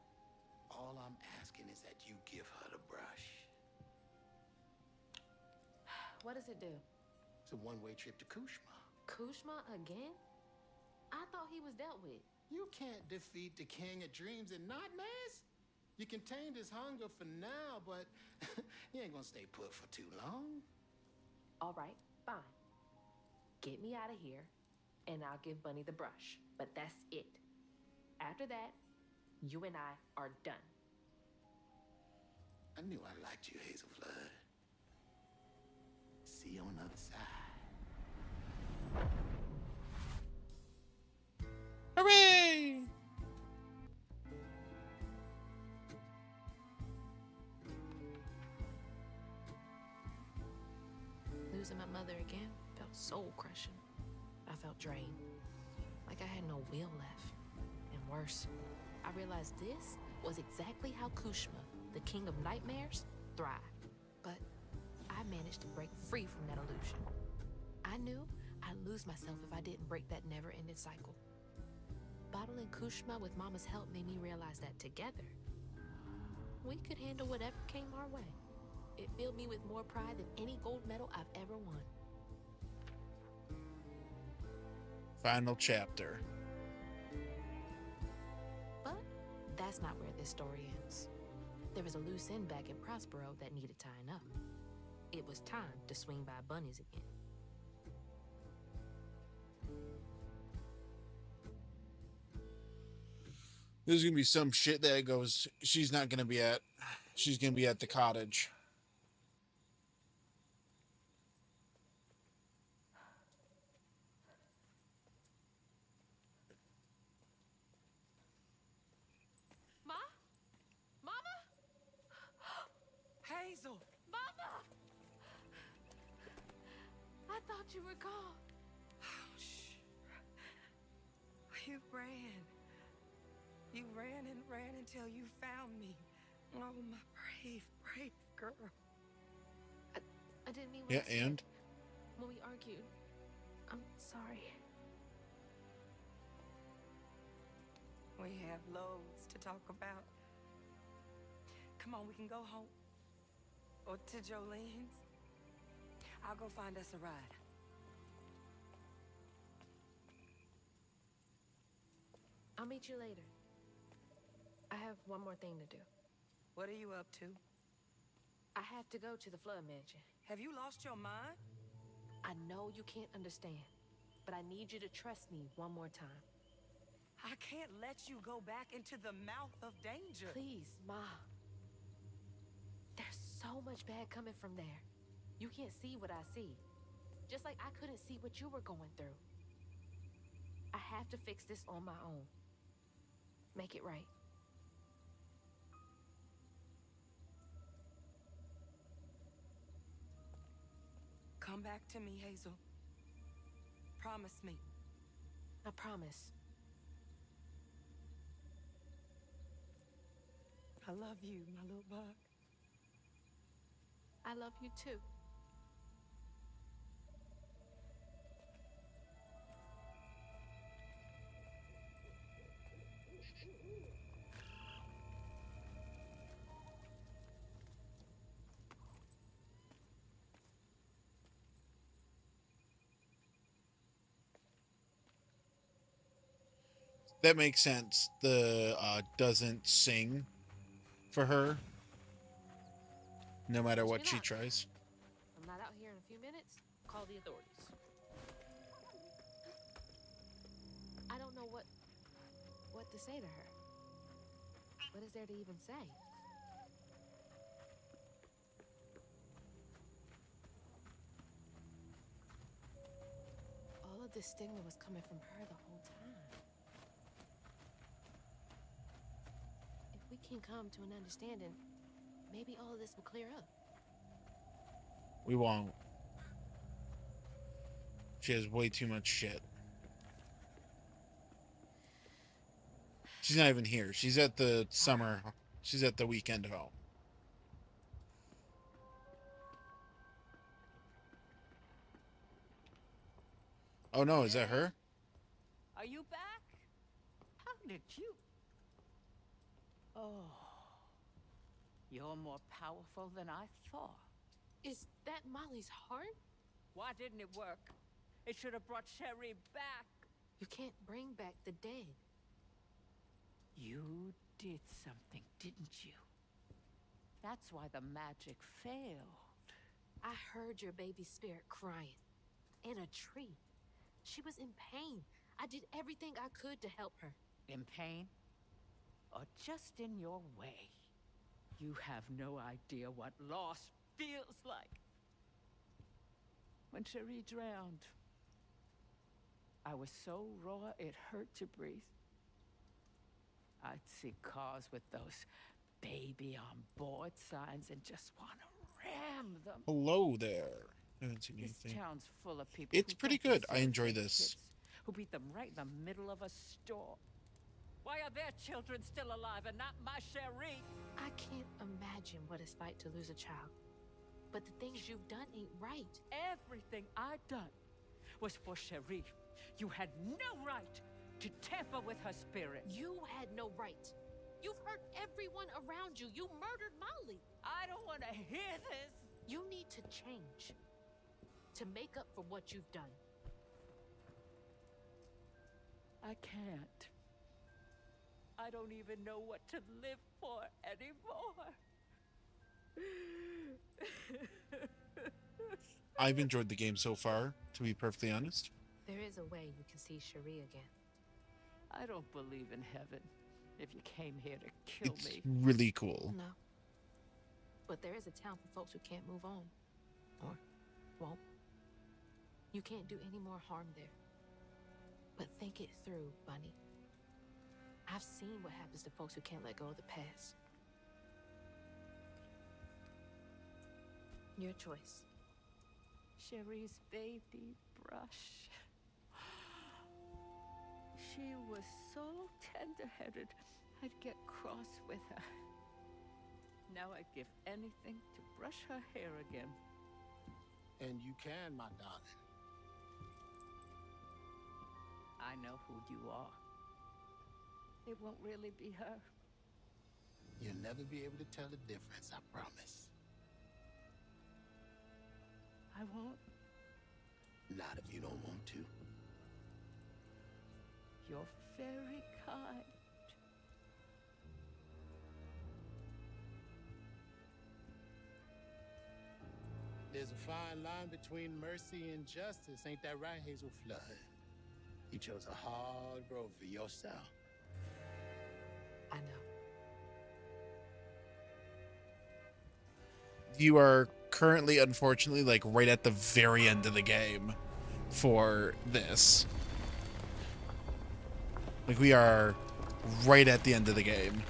Speaker 9: All I'm asking is that you give her the brush.
Speaker 2: What does it do?
Speaker 9: It's a one-way trip to Kushma.
Speaker 2: Kushma again? I thought he was dealt with.
Speaker 9: You can't defeat the king of dreams and not mess. You contained his hunger for now, but you ain't gonna stay put for too long.
Speaker 2: All right, fine. Get me out of here, and I'll give Bunny the brush. But that's it. After that, you and I are done.
Speaker 9: I knew I liked you, Hazel Flood. See you on the other side.
Speaker 1: Hooray!
Speaker 2: Losing my mother again felt soul crushing. I felt drained, like I had no will left. And worse, I realized this was exactly how Kushma, the king of nightmares, thrived. But I managed to break free from that illusion. I knew I'd lose myself if I didn't break that never-ending cycle. Bottling Kushma with Mama's help made me realize that together, we could handle whatever came our way. It filled me with more pride than any gold medal I've ever won.
Speaker 1: Final chapter.
Speaker 2: But that's not where this story ends. There was a loose end back in Prospero that needed tying up. It was time to swing by bunnies again.
Speaker 1: There's gonna be some shit that goes, she's not gonna be at, she's gonna be at the cottage.
Speaker 2: Ma? Mama?
Speaker 4: Hazel!
Speaker 2: Mama! I thought you were gone.
Speaker 4: Oh, shh. You ran. You ran and ran until you found me. Oh, my brave, brave girl.
Speaker 2: I didn't mean what
Speaker 1: Yeah,
Speaker 2: I said
Speaker 1: and?
Speaker 2: when we argued. I'm sorry.
Speaker 4: We have loads to talk about. Come on, we can go home. Or to Jolene's. I'll go find us a ride.
Speaker 2: I'll meet you later. I have one more thing to do.
Speaker 4: What are you up to?
Speaker 2: I have to go to the Flood Mansion.
Speaker 4: Have you lost your mind?
Speaker 2: I know you can't understand, but I need you to trust me one more time.
Speaker 4: I can't let you go back into the mouth of danger.
Speaker 2: Please, Ma. There's so much bad coming from there. You can't see what I see. Just like I couldn't see what you were going through. I have to fix this on my own. Make it right.
Speaker 4: Come back to me, Hazel. Promise me.
Speaker 2: I promise.
Speaker 4: I love you, my little bug.
Speaker 2: I love you too.
Speaker 1: That makes sense. The doesn't sing for her, no matter what she tries.
Speaker 2: I'm not out here in a few minutes. Call the authorities. I don't know what to say to her. What is there to even say? All of this stigma was coming from her the whole time. If we can come to an understanding, maybe all of this will clear up.
Speaker 1: We won't. She has way too much shit. She's not even here. She's at the summer. She's at the weekend home. Oh no, is that her?
Speaker 6: Are you back? How did you? Oh, you're more powerful than I thought.
Speaker 2: Is that Molly's heart?
Speaker 6: Why didn't it work? It should have brought Sherry back.
Speaker 2: You can't bring back the dead.
Speaker 6: You did something, didn't you? That's why the magic failed.
Speaker 2: I heard your baby spirit crying. In a tree. She was in pain. I did everything I could to help her.
Speaker 6: In pain? Or just in your way? You have no idea what loss feels like. When Cherie drowned, I was so raw it hurt to breathe. I'd see cars with those baby on board signs and just want to ram them.
Speaker 1: Hello there. I haven't seen
Speaker 6: This
Speaker 1: anything.
Speaker 6: town's full of people.
Speaker 1: It's
Speaker 6: who
Speaker 1: pretty
Speaker 6: don't
Speaker 1: good. I
Speaker 6: deserve
Speaker 1: enjoy
Speaker 6: their
Speaker 1: this.
Speaker 6: kids, who beat them right in the middle of a store. Why are their children still alive and not my Cherie?
Speaker 2: I can't imagine what it's like to lose a child. But the things you've done ain't right.
Speaker 6: Everything I done was for Cherie. You had no right to tamper with her spirit.
Speaker 2: You had no right. You've hurt everyone around you. You murdered Molly.
Speaker 6: I don't want to hear this.
Speaker 2: You need to change to make up for what you've done.
Speaker 6: I can't. I don't even know what to live for anymore.
Speaker 1: I've enjoyed the game so far, to be perfectly honest.
Speaker 2: There is a way you can see Cherie again.
Speaker 6: I don't believe in heaven. If you came here to kill
Speaker 1: It's
Speaker 6: me.
Speaker 1: really cool.
Speaker 2: No. But there is a town for folks who can't move on. Or won't. You can't do any more harm there. But think it through, Bunny. I've seen what happens to folks who can't let go of the past. Your choice.
Speaker 6: Cherie's baby brush. She was so tender-headed, I'd get cross with her. Now I'd give anything to brush her hair again.
Speaker 9: And you can, my darling.
Speaker 6: I know who you are. It won't really be her.
Speaker 9: You'll never be able to tell the difference, I promise.
Speaker 6: I won't.
Speaker 9: Not if you don't want to.
Speaker 6: You're very kind.
Speaker 9: There's a fine line between mercy and justice, ain't that right, Hazel Flood? You chose a hard road for yourself.
Speaker 2: I know.
Speaker 1: You are currently, unfortunately, like right at the very end of the game for this. Like, we are right at the end of the game.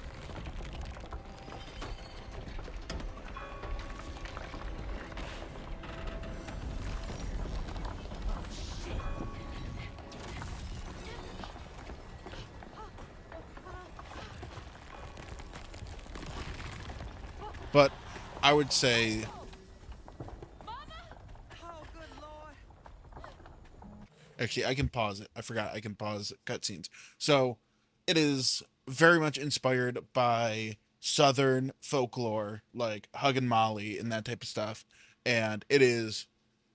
Speaker 1: But I would say, actually, I can pause it. I forgot I can pause cutscenes. So, it is very much inspired by Southern folklore, like Huggin' Molly and that type of stuff. And it is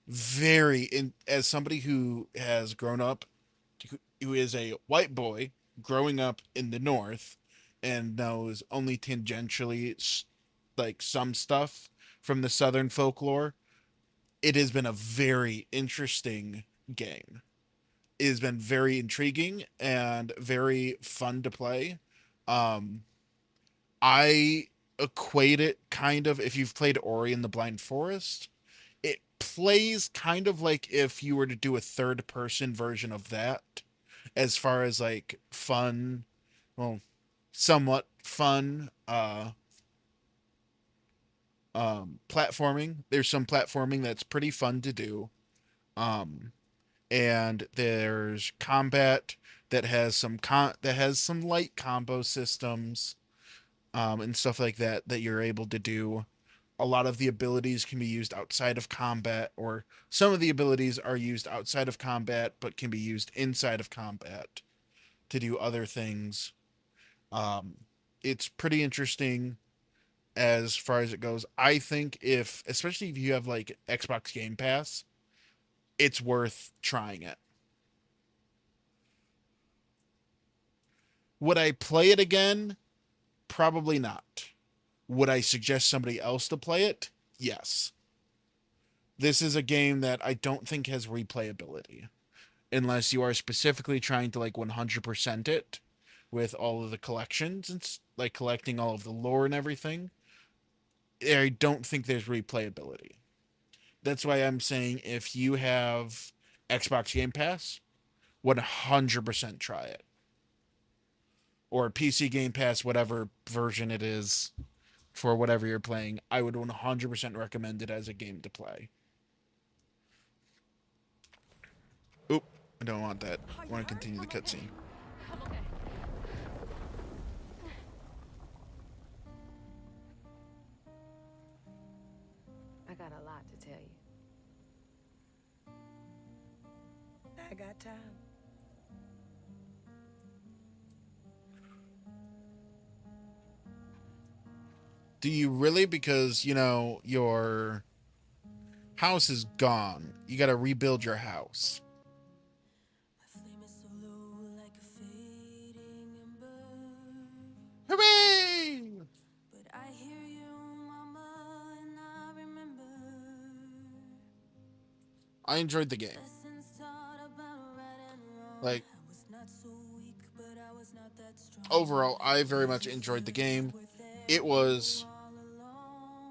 Speaker 1: very, as somebody who has grown up, who is a white boy growing up in the North and knows only tangentially, like, some stuff from the Southern folklore, it has been a very interesting game. It has been very intriguing and very fun to play. I equate it kind of, if you've played Ori and the Blind Forest, it plays kind of like if you were to do a third person version of that, as far as like fun, well, somewhat fun, platforming. There's some platforming that's pretty fun to do. And there's combat that has some light combo systems, and stuff like that you're able to do. A lot of the abilities can be used outside of combat, or some of the abilities are used outside of combat but can be used inside of combat to do other things. It's pretty interesting as far as it goes. I think especially if you have like Xbox Game Pass, it's worth trying it. Would I play it again? Probably not. Would I suggest somebody else to play it? Yes. This is a game that I don't think has replayability, unless you are specifically trying to like 100% it with all of the collections and like collecting all of the lore and everything. I don't think there's replayability. That's why I'm saying if you have Xbox Game Pass, 100% try it. Or PC Game Pass, whatever version it is for whatever you're playing, I would 100% recommend it as a game to play. Oop, I don't want that. I want to continue the cutscene.
Speaker 2: I'm okay. I got a lot to tell you.
Speaker 4: I got time.
Speaker 1: Do you really? Because, you know, your house is gone. You gotta rebuild your house. Hooray! I enjoyed the game. Like, overall, I very much enjoyed the game. It was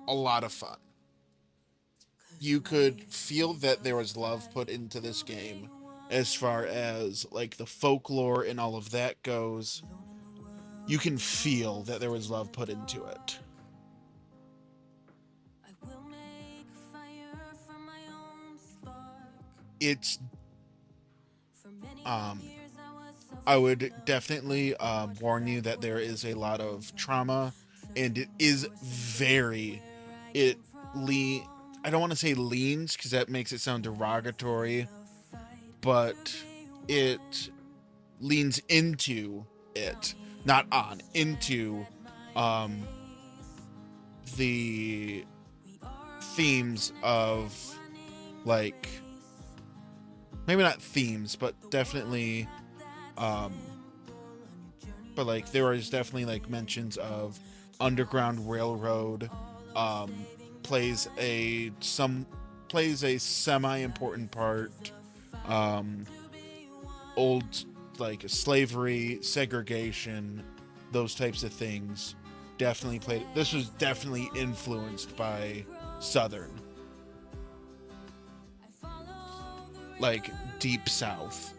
Speaker 1: a lot of fun. You could feel that there was love put into this game as far as like the folklore and all of that goes. You can feel that there was love put into it. It's I would definitely warn you that there is a lot of trauma, and it is very I don't want to say leans because that makes it sound derogatory, but it leans into it, not on, into the themes of, like, maybe not themes, but definitely but like there is definitely like mentions of Underground Railroad, plays a semi-important part, old like slavery, segregation, those types of things definitely played. This was definitely influenced by Southern, like Deep South,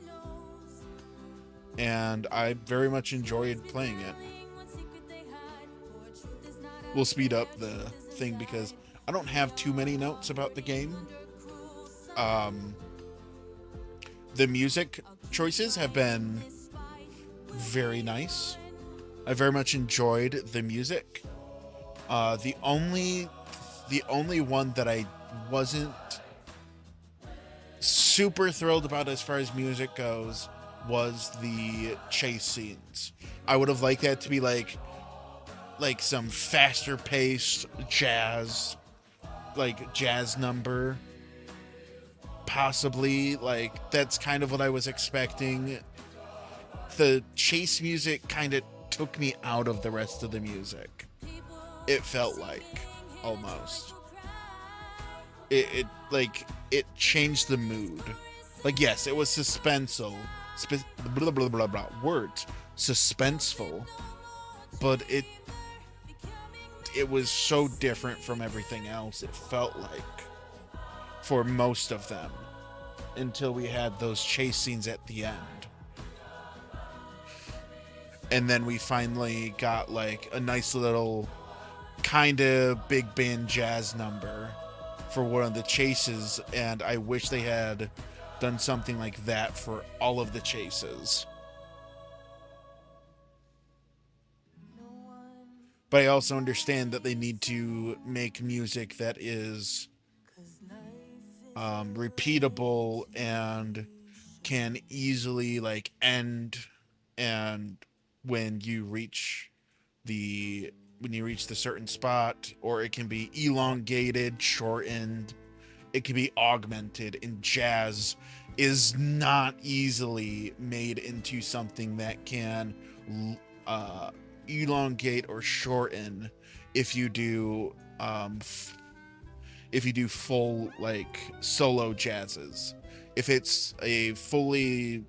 Speaker 1: and I very much enjoyed playing it. We'll speed up the thing because I don't have too many notes about the game. The music choices have been very nice. I very much enjoyed the music. The only one that I wasn't super thrilled about as far as music goes was the chase scenes. I would have liked that to be like some faster paced jazz number. Possibly, like, that's kind of what I was expecting. The chase music kind of took me out of the rest of the music. It felt like, almost. It changed the mood. Like, yes, it was suspenseful. Blah, blah, blah, blah, words. Suspenseful. But it was so different from everything else, it felt like, for most of them, until we had those chase scenes at the end. And then we finally got like a nice little kind of big band jazz number for one of the chases, and I wish they had done something like that for all of the chases. But I also understand that they need to make music that is repeatable and can easily like end, and when you reach the certain spot, or it can be elongated, shortened, it can be augmented, and jazz is not easily made into something that can elongate or shorten if you do full like solo jazzes. If it's a full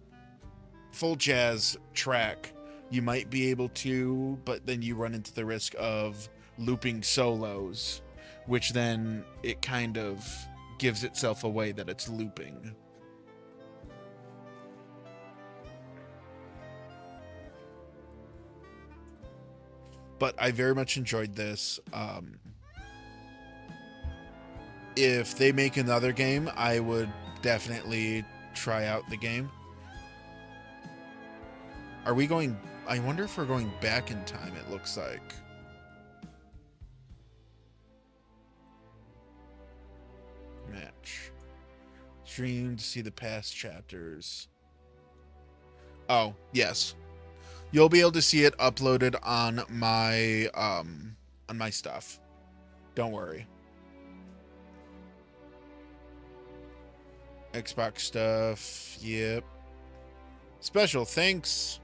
Speaker 1: jazz track, you might be able to, but then you run into the risk of looping solos, which then it kind of gives itself away that it's looping. But I very much enjoyed this. If they make another game, I would definitely try out the game. Are we going... I wonder if we're going back in time, it looks like. Match. Stream to see the past chapters. Oh, yes. You'll be able to see it uploaded on my on my stuff. Don't worry. Xbox stuff. Yep. Special thanks.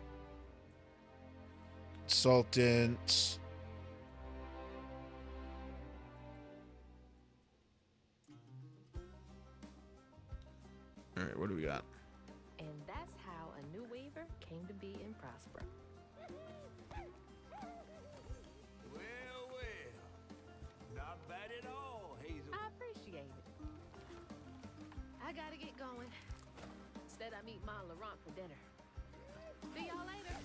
Speaker 1: Consultant. All right, what do we got?
Speaker 2: And that's how a new waiver came to be in Prospero.
Speaker 3: Well, well. Not bad at all, Hazel.
Speaker 2: I appreciate it. I gotta get going. Instead, I meet Ma Laurent for dinner. See y'all later.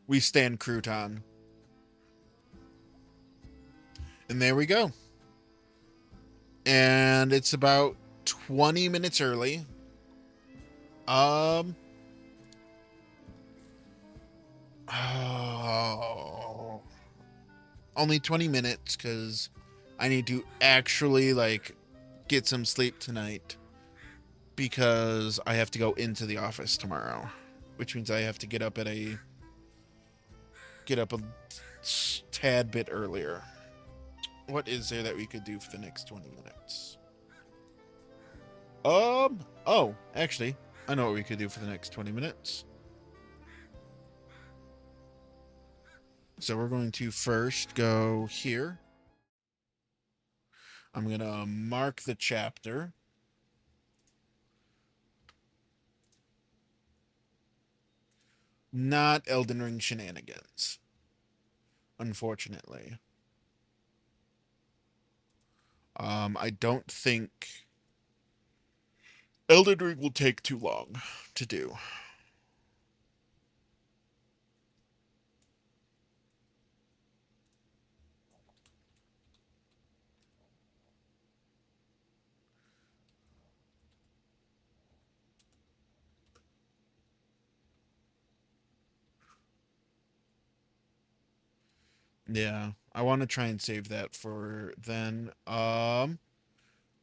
Speaker 1: We stand crouton. And there we go. And it's about 20 minutes early. Only 20 minutes because I need to actually get some sleep tonight because I have to go into the office tomorrow, which means I have to get up a tad bit earlier. What is there that we could do for the next 20 minutes? Oh, actually, I know what we could do for the next 20 minutes. So we're going to first go here. I'm going to mark the chapter. Not Elden Ring shenanigans, unfortunately. I don't think Elden Ring will take too long to do. Yeah, I want to try and save that for then.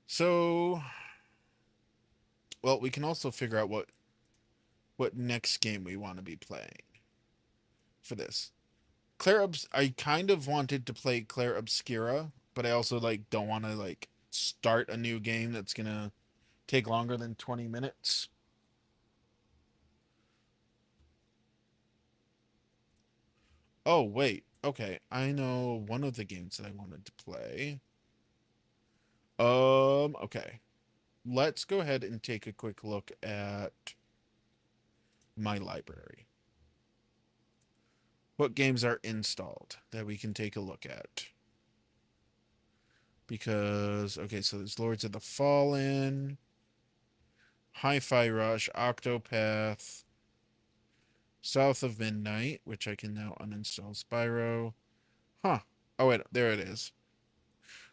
Speaker 1: So, well, we can also figure out what next game we want to be playing for this. I kind of wanted to play Claire Obscura, but I also don't want to start a new game that's gonna take longer than 20 minutes. Oh, wait. Okay, I know one of the games that I wanted to play. Okay. Let's go ahead and take a quick look at my library. What games are installed that we can take a look at? Because, okay, so there's Lords of the Fallen, Hi-Fi Rush, Octopath, South of Midnight, which I can now uninstall Spyro. Huh. Oh, wait, there it is.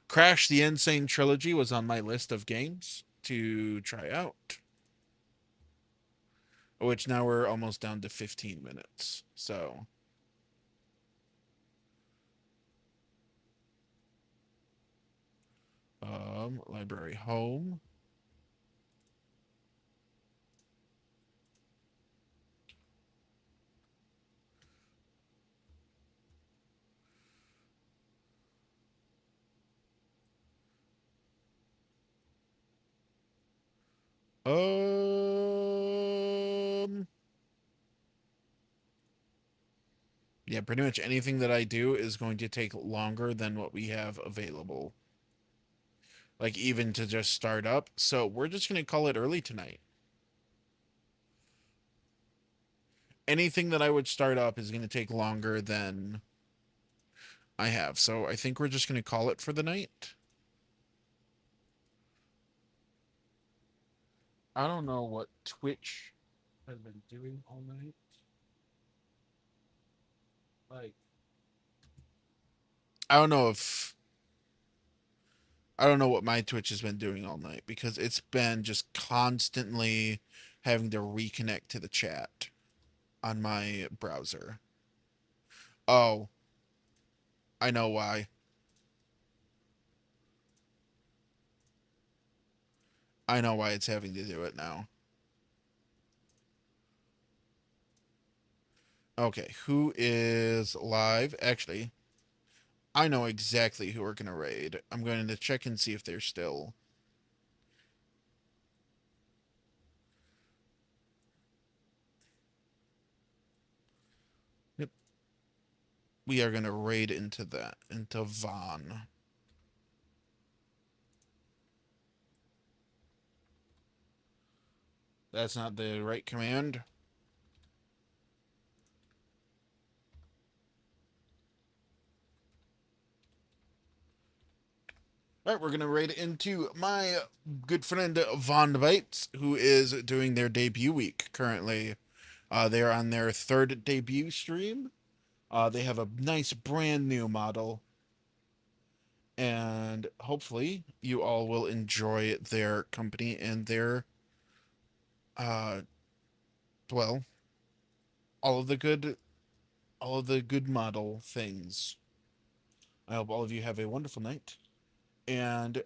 Speaker 1: Crash the Insane Trilogy was on my list of games to try out. Which now we're almost down to 15 minutes. So, library home. Yeah, pretty much anything that I do is going to take longer than what we have available. Even to just start up. So we're just going to call it early tonight. Anything that I would start up is going to take longer than I have. So I think we're just going to call it for the night. I don't know what Twitch has been doing all night. I don't know what my Twitch has been doing all night because it's been just constantly having to reconnect to the chat on my browser. Oh, I know why. I know why it's having to do it now. Okay, who is live? Actually, I know exactly who we're going to raid. I'm going to check and see if they're still. Yep. We are going to raid into Vaughn. That's not the right command. All right, we're going to raid into my good friend Von Bites, who is doing their debut week currently. They are on their third debut stream. They have a nice brand new model. And hopefully you all will enjoy their company and their, well, all of the good model things. I hope all of you have a wonderful night. And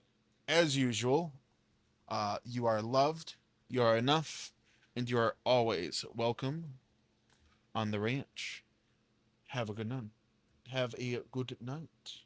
Speaker 1: as usual, you are loved, you are enough, and you are always welcome on the ranch. Have a good night. Have a good night.